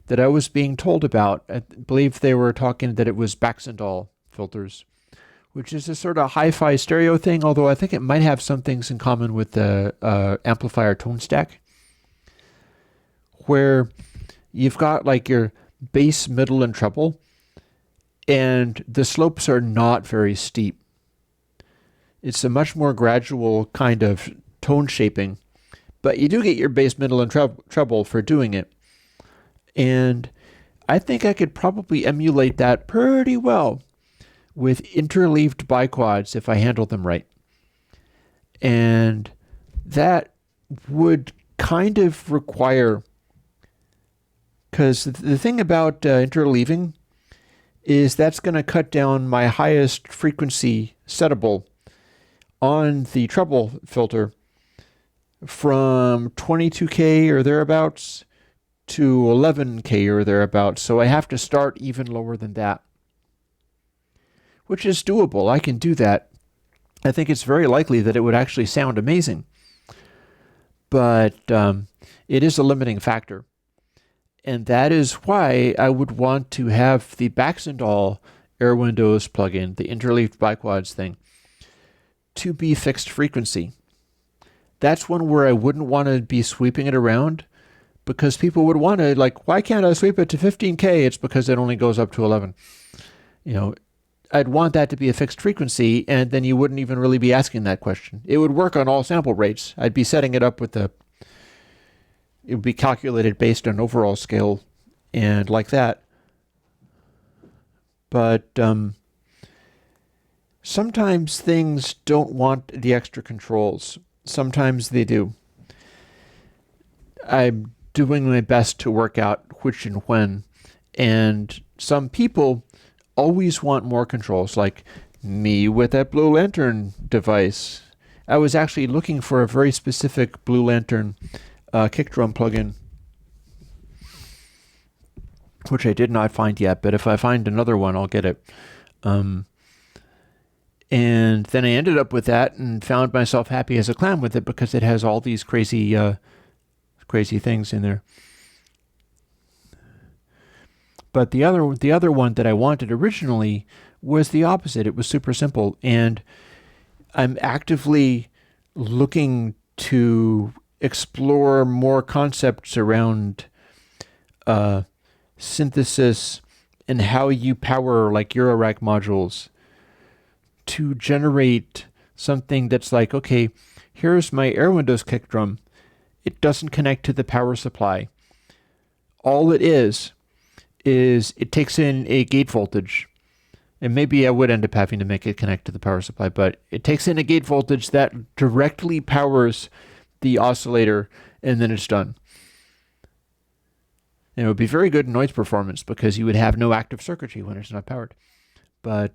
that I was being told about. I believe they were talking that it was Baxandall filters, which is a sort of hi-fi stereo thing, although I think it might have some things in common with the amplifier tone stack, where you've got like your bass, middle, and treble, and the slopes are not very steep. It's a much more gradual kind of tone shaping, but you do get your bass, middle, and treble for doing it. And I think I could probably emulate that pretty well with interleaved biquads if I handle them right. And that would kind of require, because the thing about interleaving is that's going to cut down my highest frequency settable on the treble filter from 22K or thereabouts to 11K or thereabouts. So I have to start even lower than that, which is doable. I can do that. I think it's very likely that it would actually sound amazing. But it is a limiting factor. And that is why I would want to have the Baxandall Airwindows plugin, the interleaved biquads thing, to be fixed frequency. That's one where I wouldn't want to be sweeping it around, because people would want to, like, why can't I sweep it to 15K? It's because it only goes up to 11. I'd want that to be a fixed frequency, and then you wouldn't even really be asking that question. It would work on all sample rates. I'd be setting it up with it would be calculated based on overall scale and like that. But sometimes things don't want the extra controls. Sometimes they do. I'm doing my best to work out which and when. And some people always want more controls, like me with that Blue Lantern device. I was actually looking for a very specific Blue Lantern kick drum plugin, which I did not find yet, but if I find another one, I'll get it. And then I ended up with that and found myself happy as a clam with it because it has all these crazy things in there. But the other one that I wanted originally was the opposite. It was super simple, and I'm actively looking to explore more concepts around synthesis and how you power like Eurorack modules to generate something that's like, okay, here's my Airwindows kick drum. It doesn't connect to the power supply. All it is it takes in a gate voltage. And maybe I would end up having to make it connect to the power supply, but it takes in a gate voltage that directly powers the oscillator, and then it's done. And it would be very good noise performance because you would have no active circuitry when it's not powered. But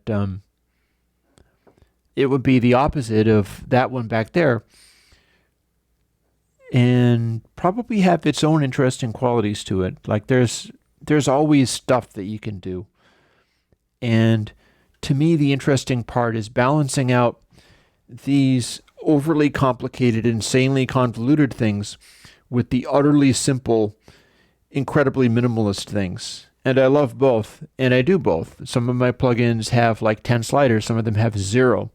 it would be the opposite of that one back there, and probably have its own interesting qualities to it. Like there's always stuff that you can do. And to me, the interesting part is balancing out these overly complicated, insanely convoluted things with the utterly simple, incredibly minimalist things. And I love both, and I do both. Some of my plugins have like 10 sliders, some of them have 0.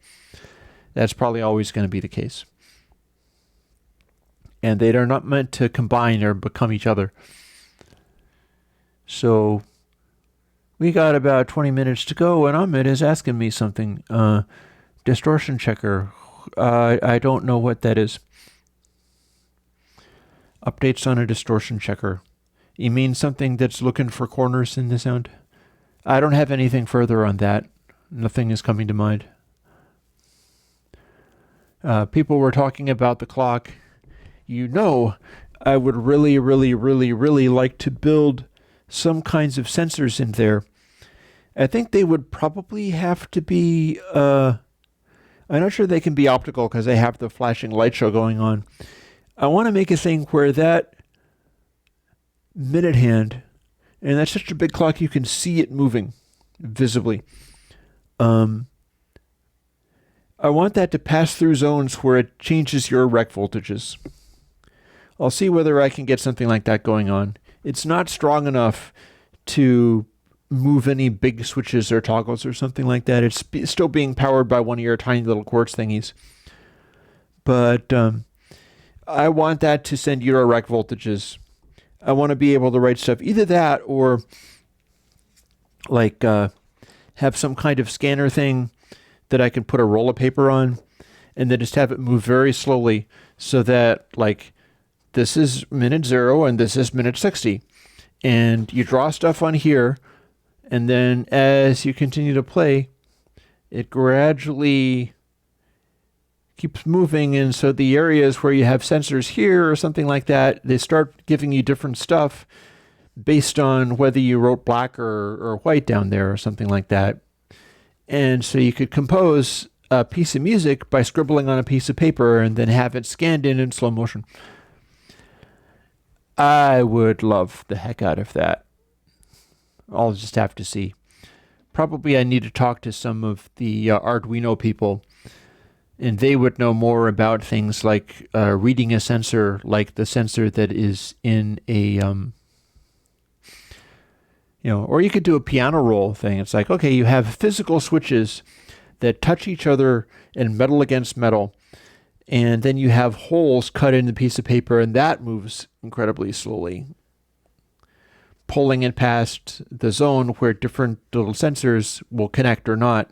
That's probably always going to be the case. And they are not meant to combine or become each other. So we got about 20 minutes to go, and Ahmed is asking me something. Distortion checker. I don't know what that is. Updates on a distortion checker. You mean something that's looking for corners in the sound? I don't have anything further on that. Nothing is coming to mind. People were talking about the clock. I would really, really, really, really like to build some kinds of sensors in there. I think they would probably have to be, I'm not sure they can be optical because they have the flashing light show going on. I want to make a thing where that minute hand, and that's such a big clock you can see it moving visibly. I want that to pass through zones where it changes your rec voltages. I'll see whether I can get something like that going on. It's not strong enough to move any big switches or toggles or something like that. It's still being powered by one of your tiny little quartz thingies. But I want that to send Euro rec voltages. I want to be able to write stuff. Either that or like have some kind of scanner thing that I can put a roll of paper on and then just have it move very slowly so that like this is minute 0 and this is minute 60. And you draw stuff on here, and then as you continue to play, it gradually keeps moving, and so the areas where you have sensors here or something like that, they start giving you different stuff based on whether you wrote black or white down there or something like that. And so you could compose a piece of music by scribbling on a piece of paper and then have it scanned in slow motion. I would love the heck out of that. I'll just have to see. Probably I need to talk to some of the Arduino people, and they would know more about things like reading a sensor, like the sensor that is in a, or you could do a piano roll thing. It's like, okay, you have physical switches that touch each other and metal against metal, and then you have holes cut in the piece of paper, and that moves incredibly slowly, pulling it past the zone where different little sensors will connect or not.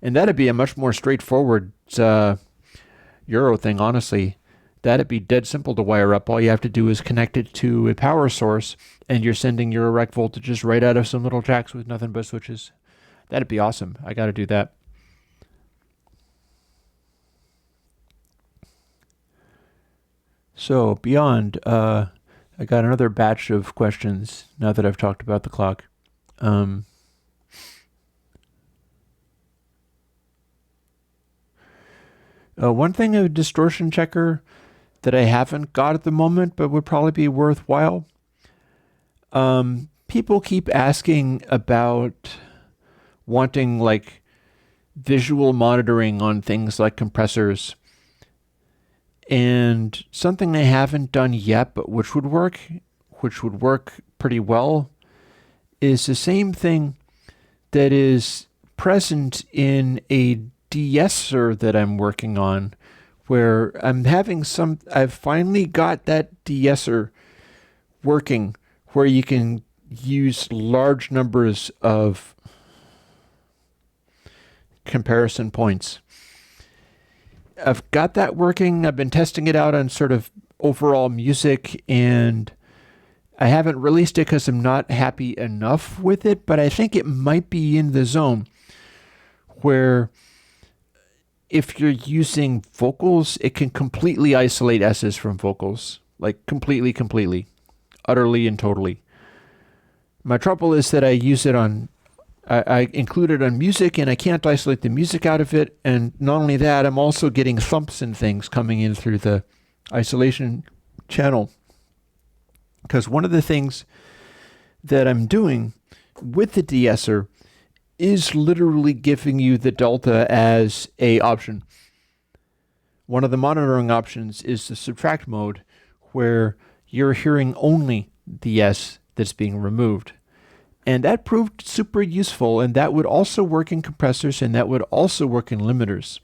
And that'd be a much more straightforward Euro thing, honestly. That'd be dead simple to wire up. All you have to do is connect it to a power source, and you're sending your rec voltages right out of some little jacks with nothing but switches. That'd be awesome. I got to do that. So beyond, I got another batch of questions now that I've talked about the clock. One thing, a distortion checker that I haven't got at the moment, but would probably be worthwhile. People keep asking about wanting like visual monitoring on things like compressors. And something I haven't done yet, but which would work pretty well, is the same thing that is present in a de-esser that I'm working on, where I've finally got that de-esser working, where you can use large numbers of comparison points. I've got that working. I've been testing it out on sort of overall music, and I haven't released it because I'm not happy enough with it, but I think it might be in the zone where if you're using vocals, it can completely isolate S's from vocals, like completely, utterly and totally. My trouble is that I use it on I include it on music, and I can't isolate the music out of it. And not only that, I'm also getting thumps and things coming in through the isolation channel. Because one of the things that I'm doing with the de-esser is literally giving you the delta as a option. One of the monitoring options is the subtract mode, where you're hearing only the S that's being removed. And that proved super useful, and that would also work in compressors, and that would also work in limiters.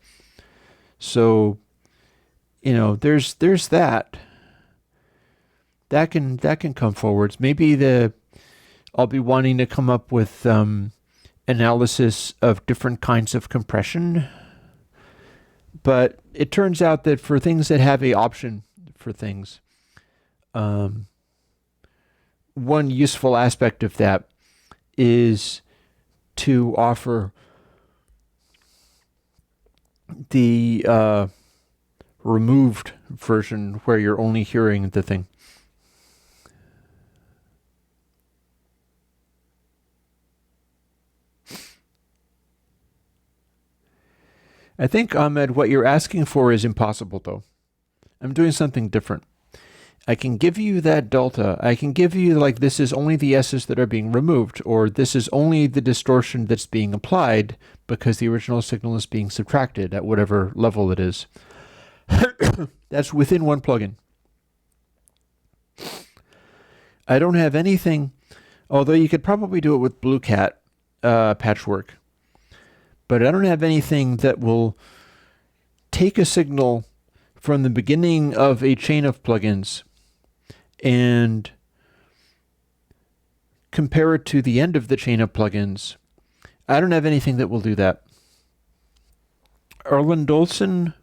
So, there's that. That can come forwards. Maybe I'll be wanting to come up with analysis of different kinds of compression. But it turns out that for things that have a option for things, one useful aspect of that is to offer the removed version where you're only hearing the thing. I think, Ahmed, what you're asking for is impossible, though. I'm doing something different. I can give you that delta. I can give you, like, this is only the S's that are being removed, or this is only the distortion that's being applied because the original signal is being subtracted at whatever level it is. That's within one plugin. I don't have anything, although you could probably do it with Blue Cat patchwork. But I don't have anything that will take a signal from the beginning of a chain of plugins and compare it to the end of the chain of plugins, I don't have anything that will do that. Erland-Olsen,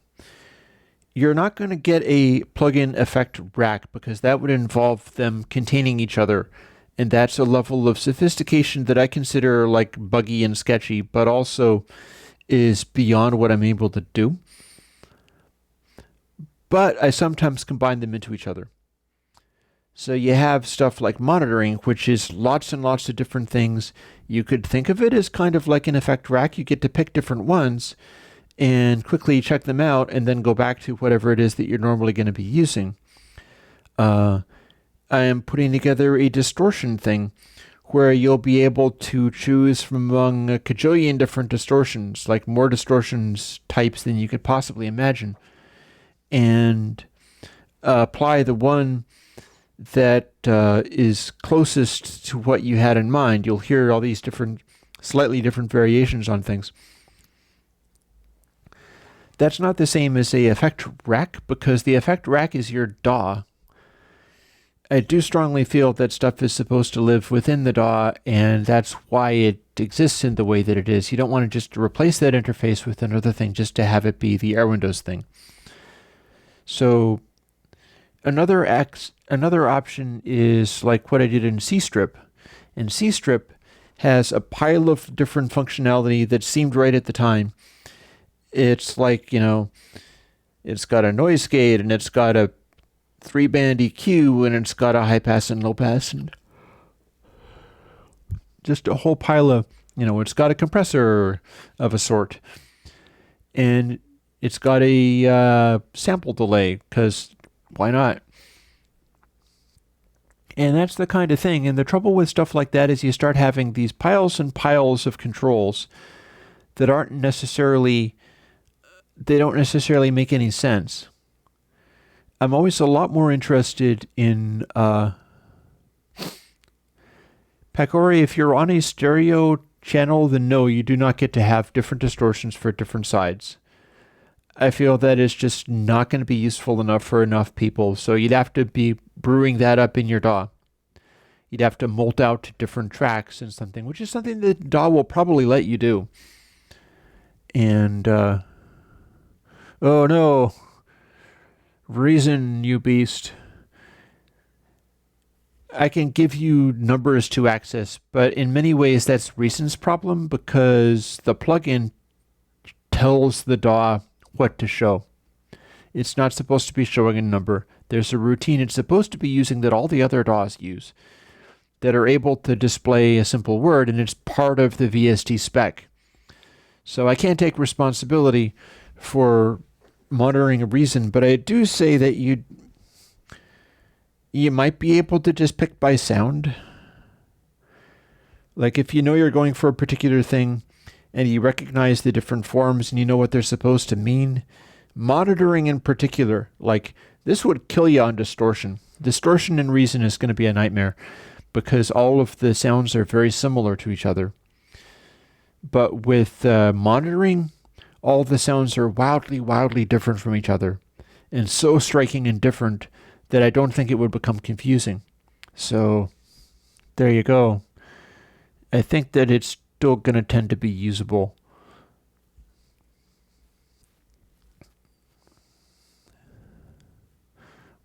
you're not going to get a plugin effect rack because that would involve them containing each other. And that's a level of sophistication that I consider like buggy and sketchy, but also is beyond what I'm able to do. But I sometimes combine them into each other. So you have stuff like monitoring, which is lots and lots of different things. You could think of it as kind of like an effect rack. You get to pick different ones and quickly check them out and then go back to whatever it is that you're normally going to be using. I am putting together a distortion thing where you'll be able to choose from among a cajillion different distortions, like more distortions types than you could possibly imagine, and apply the one that is closest to what you had in mind. You'll hear all these different, slightly different variations on things. That's not the same as a effect rack, because the effect rack is your DAW. I do strongly feel that stuff is supposed to live within the DAW, and that's why it exists in the way that it is. You don't want to just replace that interface with another thing just to have it be the Airwindows thing. So another option is like what I did in CStrip. And CStrip has a pile of different functionality that seemed right at the time. It's like, it's got a noise gate, and it's got a 3-band EQ, and it's got a high pass and low pass, and just a whole pile of, it's got a compressor of a sort. And it's got a sample delay, because why not? And that's the kind of thing. And the trouble with stuff like that is you start having these piles and piles of controls that don't necessarily make any sense. I'm always a lot more interested in Pacori. If you're on a stereo channel, then no, you do not get to have different distortions for different sides. I feel that is just not going to be useful enough for enough people. So you'd have to be brewing that up in your DAW. You'd have to mult out different tracks and something, which is something that DAW will probably let you do. And, oh no, Reason, you beast. I can give you numbers to access, but in many ways that's Reason's problem, because the plugin tells the DAW what to show. It's not supposed to be showing a number. There's a routine it's supposed to be using that all the other DAWs use that are able to display a simple word, and it's part of the VST spec. So I can't take responsibility for monitoring a Reason, but I do say that you might be able to just pick by sound. Like if you know you're going for a particular thing and you recognize the different forms and you know what they're supposed to mean, monitoring in particular, like this would kill you on distortion. Distortion in Reason is going to be a nightmare because all of the sounds are very similar to each other. But with monitoring, all the sounds are wildly, wildly different from each other, and so striking and different that I don't think it would become confusing. So there you go. I think that it's still going to tend to be usable.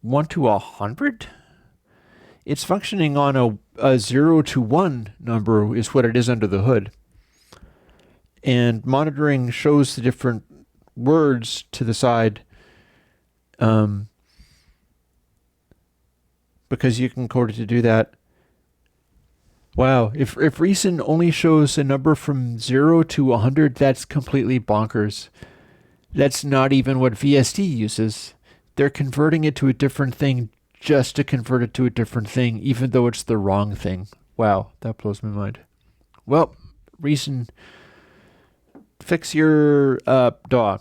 One to 100? It's functioning on a 0 to 1 number is what it is under the hood. And monitoring shows the different words to the side because you can code it to do that. Wow, if Reason only shows a number from 0 to 100, that's completely bonkers. That's not even what VST uses. They're converting it to a different thing just to convert it to a different thing, even though it's the wrong thing. Wow, that blows my mind. Well, Reason, fix your DAW.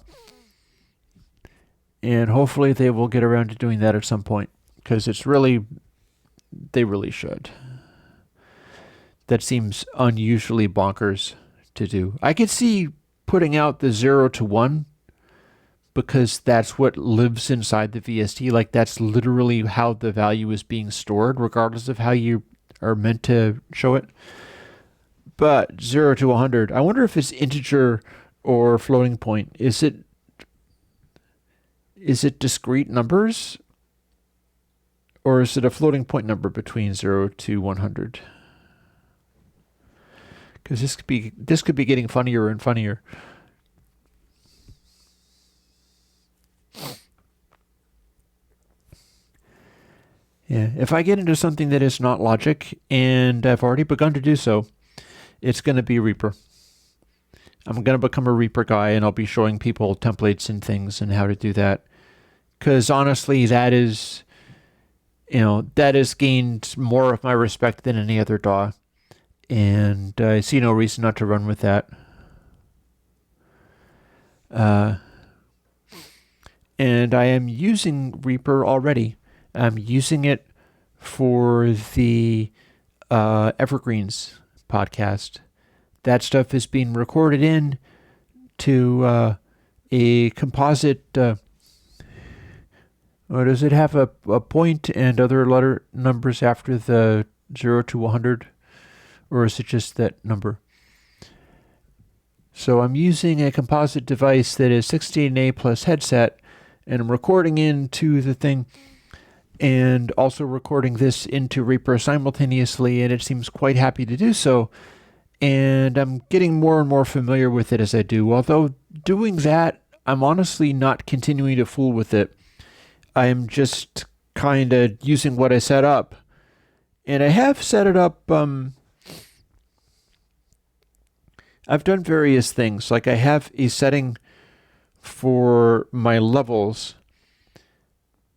And hopefully they will get around to doing that at some point, because they really should. That seems unusually bonkers to do. I could see putting out the 0 to 1 because that's what lives inside the VST. Like that's literally how the value is being stored, regardless of how you are meant to show it. But 0 to 100, I wonder if it's integer or floating point. Is it discrete numbers? Or is it a floating point number between 0 to 100? Because this could be getting funnier and funnier. Yeah, if I get into something that is not logic, and I've already begun to do so, it's going to be Reaper. I'm going to become a Reaper guy, and I'll be showing people templates and things and how to do that. Because honestly, that has gained more of my respect than any other DAW. And I see no reason not to run with that. And I am using Reaper already. I'm using it for the Evergreens podcast. That stuff is being recorded in to a composite. Or does it have a point and other letter numbers after the 0 to 100? Or is it just that number? So I'm using a composite device that is 16A plus headset, and I'm recording into the thing and also recording this into Reaper simultaneously, and it seems quite happy to do so. And I'm getting more and more familiar with it as I do. Although doing that, I'm honestly not continuing to fool with it. I'm just kind of using what I set up. And I have set it up, I've done various things. Like I have a setting for my levels.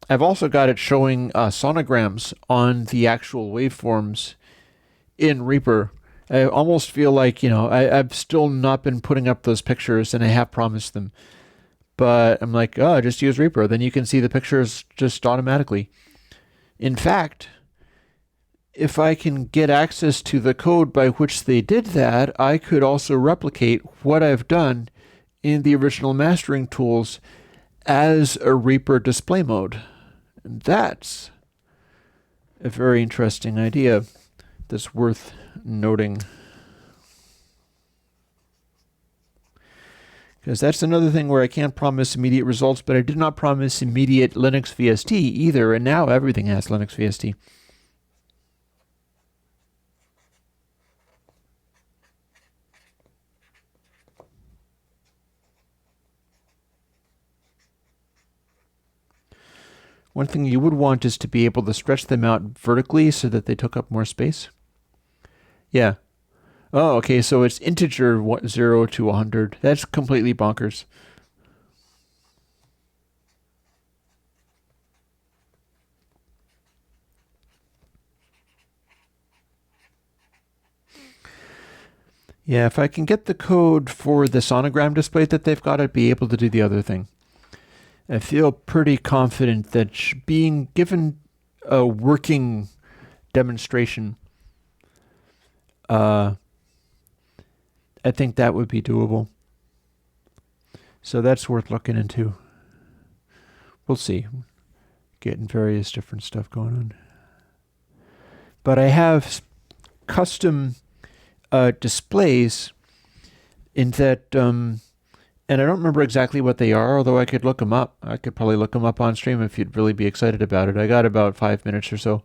I've also got it showing sonograms on the actual waveforms in Reaper. I almost feel like, I've still not been putting up those pictures, and I have promised them. But I'm like, just use Reaper. Then you can see the pictures just automatically. In fact, if I can get access to the code by which they did that, I could also replicate what I've done in the original mastering tools as a Reaper display mode. And that's a very interesting idea that's worth noting. Because that's another thing where I can't promise immediate results, but I did not promise immediate Linux VST either, and now everything has Linux VST. One thing you would want is to be able to stretch them out vertically so that they took up more space. Yeah. Oh, okay, so it's integer 0 to 100. That's completely bonkers. Yeah, if I can get the code for the sonogram display that they've got, I'd be able to do the other thing. I feel pretty confident that being given a working demonstration, I think that would be doable. So that's worth looking into. We'll see. Getting various different stuff going on. But I have custom displays in that... and I don't remember exactly what they are, although I could look them up. I could probably look them up on stream if you'd really be excited about it. I got about 5 minutes or so.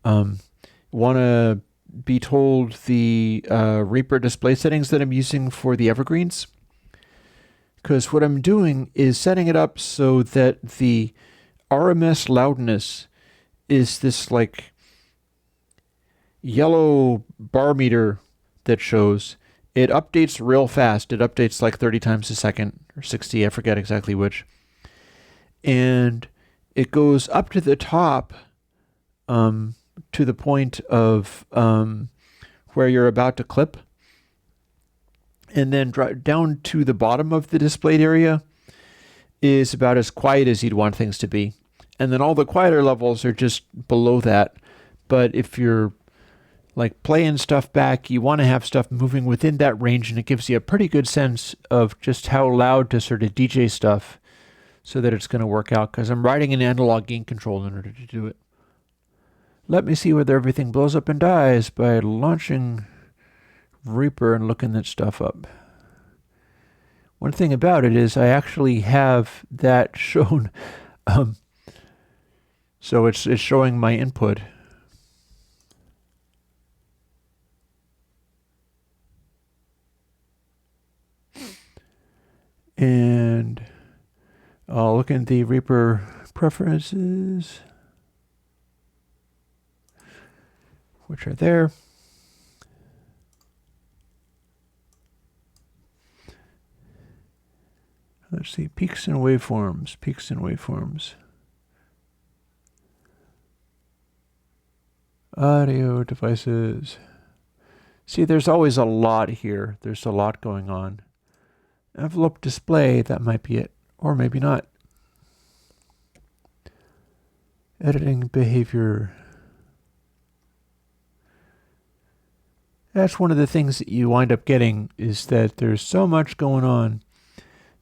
Want to be told the Reaper display settings that I'm using for the Evergreens? Because what I'm doing is setting it up so that the RMS loudness is this like yellow bar meter that shows. It updates real fast. It updates like 30 times a second or 60. I forget exactly which. And it goes up to the top to the point of where you're about to clip. And then down to the bottom of the displayed area is about as quiet as you'd want things to be. And then all the quieter levels are just below that. But if you're like playing stuff back, you want to have stuff moving within that range, and it gives you a pretty good sense of just how loud to sort of DJ stuff so that it's going to work out, because I'm writing an analog gain control in order to do it. Let me see whether everything blows up and dies by launching Reaper and looking that stuff up. One thing about it is I actually have that shown. So it's showing my input. And I'll look in the Reaper preferences, which are there. Let's see, peaks and waveforms. Audio devices. See, there's always a lot here. There's a lot going on. Envelope display, that might be it, or maybe not. Editing behavior. That's one of the things that you wind up getting, is that there's so much going on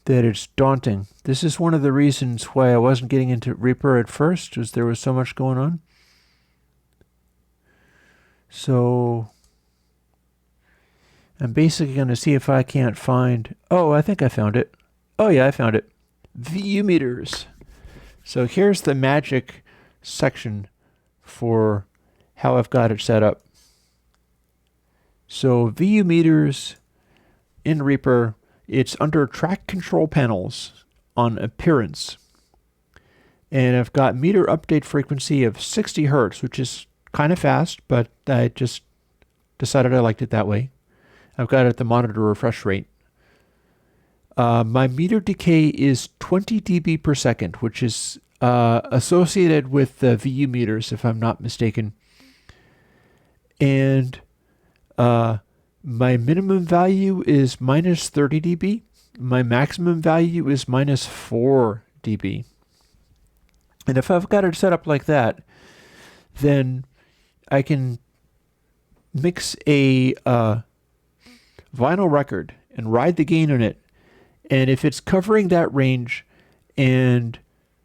that it's daunting. This is one of the reasons why I wasn't getting into Reaper at first, was there was so much going on. So I'm basically going to see if I can't find... Oh, I think I found it. Oh yeah, I found it. VU meters. So here's the magic section for how I've got it set up. So VU meters in Reaper, it's under track control panels on appearance. And I've got meter update frequency of 60 Hertz, which is kind of fast, but I just decided I liked it that way. I've got it at the monitor refresh rate. My meter decay is 20 dB per second, which is associated with the VU meters, if I'm not mistaken. And my minimum value is minus 30 dB. My maximum value is minus 4 dB. And if I've got it set up like that, then I can mix a vinyl record and ride the gain on it. And if it's covering that range and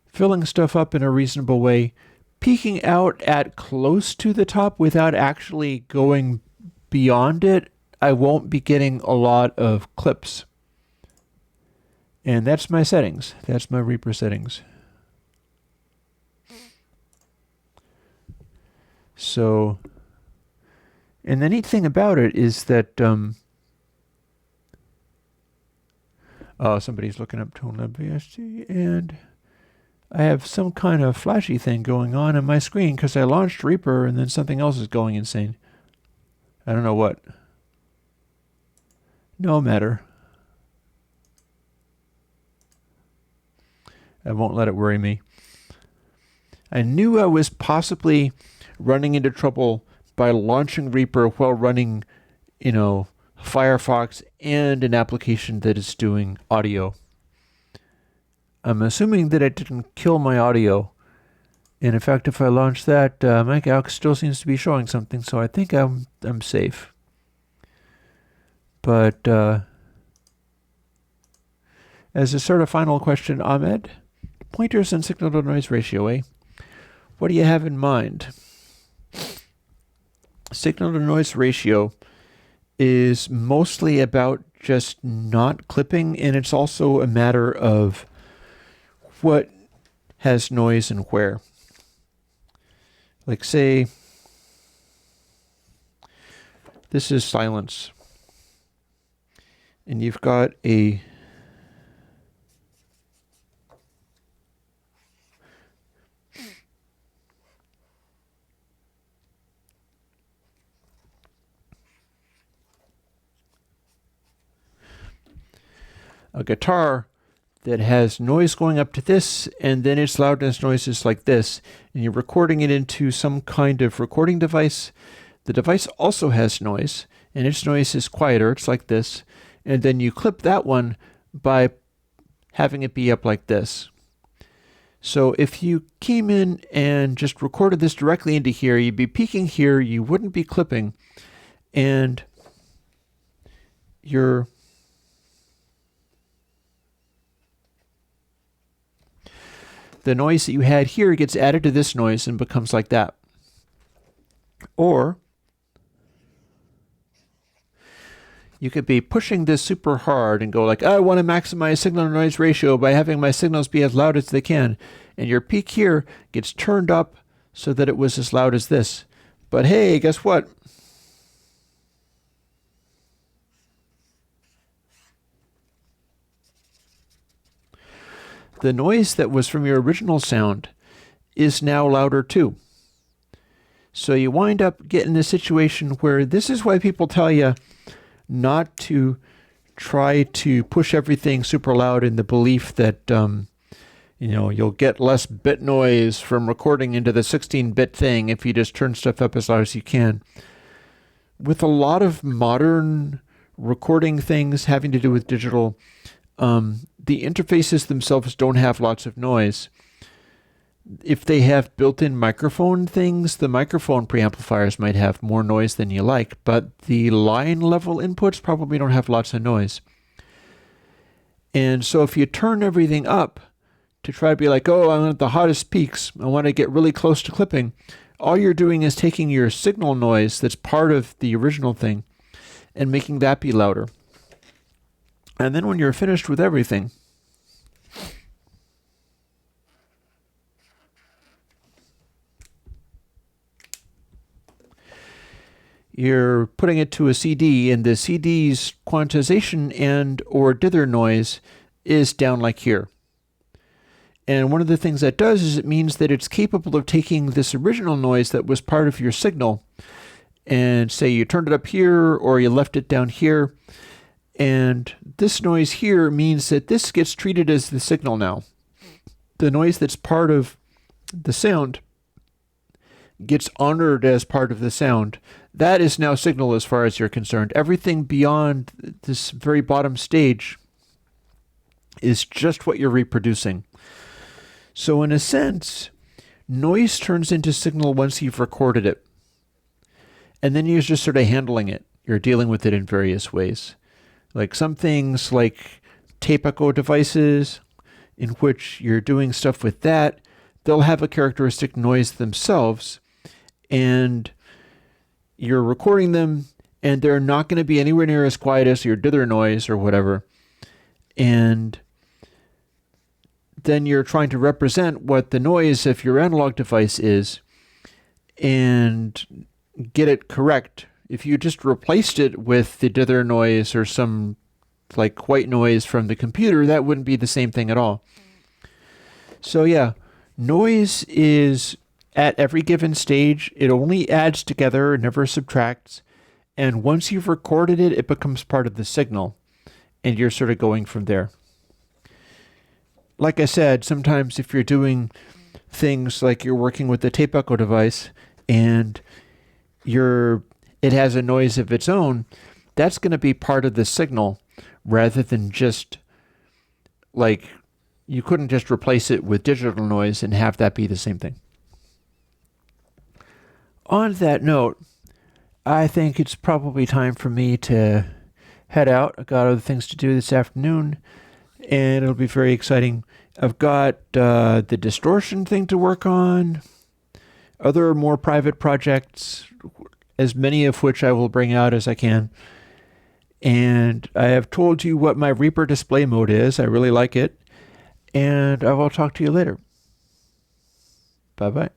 filling stuff up in a reasonable way, peaking out at close to the top without actually going beyond it, I won't be getting a lot of clips. And that's my settings. That's my Reaper settings. So, and the neat thing about it is that somebody's looking up ToneLab VST, and I have some kind of flashy thing going on my screen because I launched Reaper and then something else is going insane. I don't know what. No matter. I won't let it worry me. I knew I was possibly running into trouble by launching Reaper while running, Firefox and an application that is doing audio. I'm assuming that it didn't kill my audio. And in fact, if I launch that, my calc still seems to be showing something, so I think I'm safe. But as a sort of final question, Ahmed, pointers and signal to noise ratio, eh? What do you have in mind? Signal to noise ratio is mostly about just not clipping, and it's also a matter of what has noise and where. Like, say, this is silence, and you've got a guitar that has noise going up to this, and then its loudness noises like this, and you're recording it into some kind of recording device. The device also has noise, and its noise is quieter. It's like this, and then you clip that one by having it be up like this. So if you came in and just recorded this directly into here, you'd be peaking here, you wouldn't be clipping, and the noise that you had here gets added to this noise and becomes like that. Or you could be pushing this super hard and go like, I want to maximize signal to noise ratio by having my signals be as loud as they can. And your peak here gets turned up so that it was as loud as this. But hey, guess what? The noise that was from your original sound is now louder too. So you wind up getting a situation where this is why people tell you not to try to push everything super loud in the belief that you'll get less bit noise from recording into the 16-bit thing if you just turn stuff up as loud as you can. With a lot of modern recording things having to do with digital, the interfaces themselves don't have lots of noise. If they have built-in microphone things, the microphone preamplifiers might have more noise than you like, but the line level inputs probably don't have lots of noise. And so if you turn everything up to try to be like, oh, I want the hottest peaks, I want to get really close to clipping, all you're doing is taking your signal noise that's part of the original thing and making that be louder. And then when you're finished with everything, you're putting it to a CD, and the CD's quantization and or dither noise is down like here. And one of the things that does is it means that it's capable of taking this original noise that was part of your signal, and say you turned it up here or you left it down here, and this noise here means that this gets treated as the signal now. The noise that's part of the sound gets honored as part of the sound. That is now signal as far as you're concerned. Everything beyond this very bottom stage is just what you're reproducing. So in a sense, noise turns into signal once you've recorded it. And then you're just sort of handling it. You're dealing with it in various ways. Like some things like tape echo devices, in which you're doing stuff with that, they'll have a characteristic noise themselves, and you're recording them, and they're not going to be anywhere near as quiet as your dither noise or whatever. And then you're trying to represent what the noise of your analog device is and get it correct. If you just replaced it with the dither noise or some like white noise from the computer, that wouldn't be the same thing at all. So yeah, noise is at every given stage. It only adds together, it never subtracts. And once you've recorded it, it becomes part of the signal. And you're sort of going from there. Like I said, sometimes if you're doing things like you're working with the tape echo device and it has a noise of its own, that's going to be part of the signal rather than just like you couldn't just replace it with digital noise and have that be the same thing. On that note, I think it's probably time for me to head out. I've got other things to do this afternoon, and it'll be very exciting. I've got the distortion thing to work on, other more private projects, as many of which I will bring out as I can. And I have told you what my Reaper display mode is. I really like it. And I will talk to you later. Bye-bye.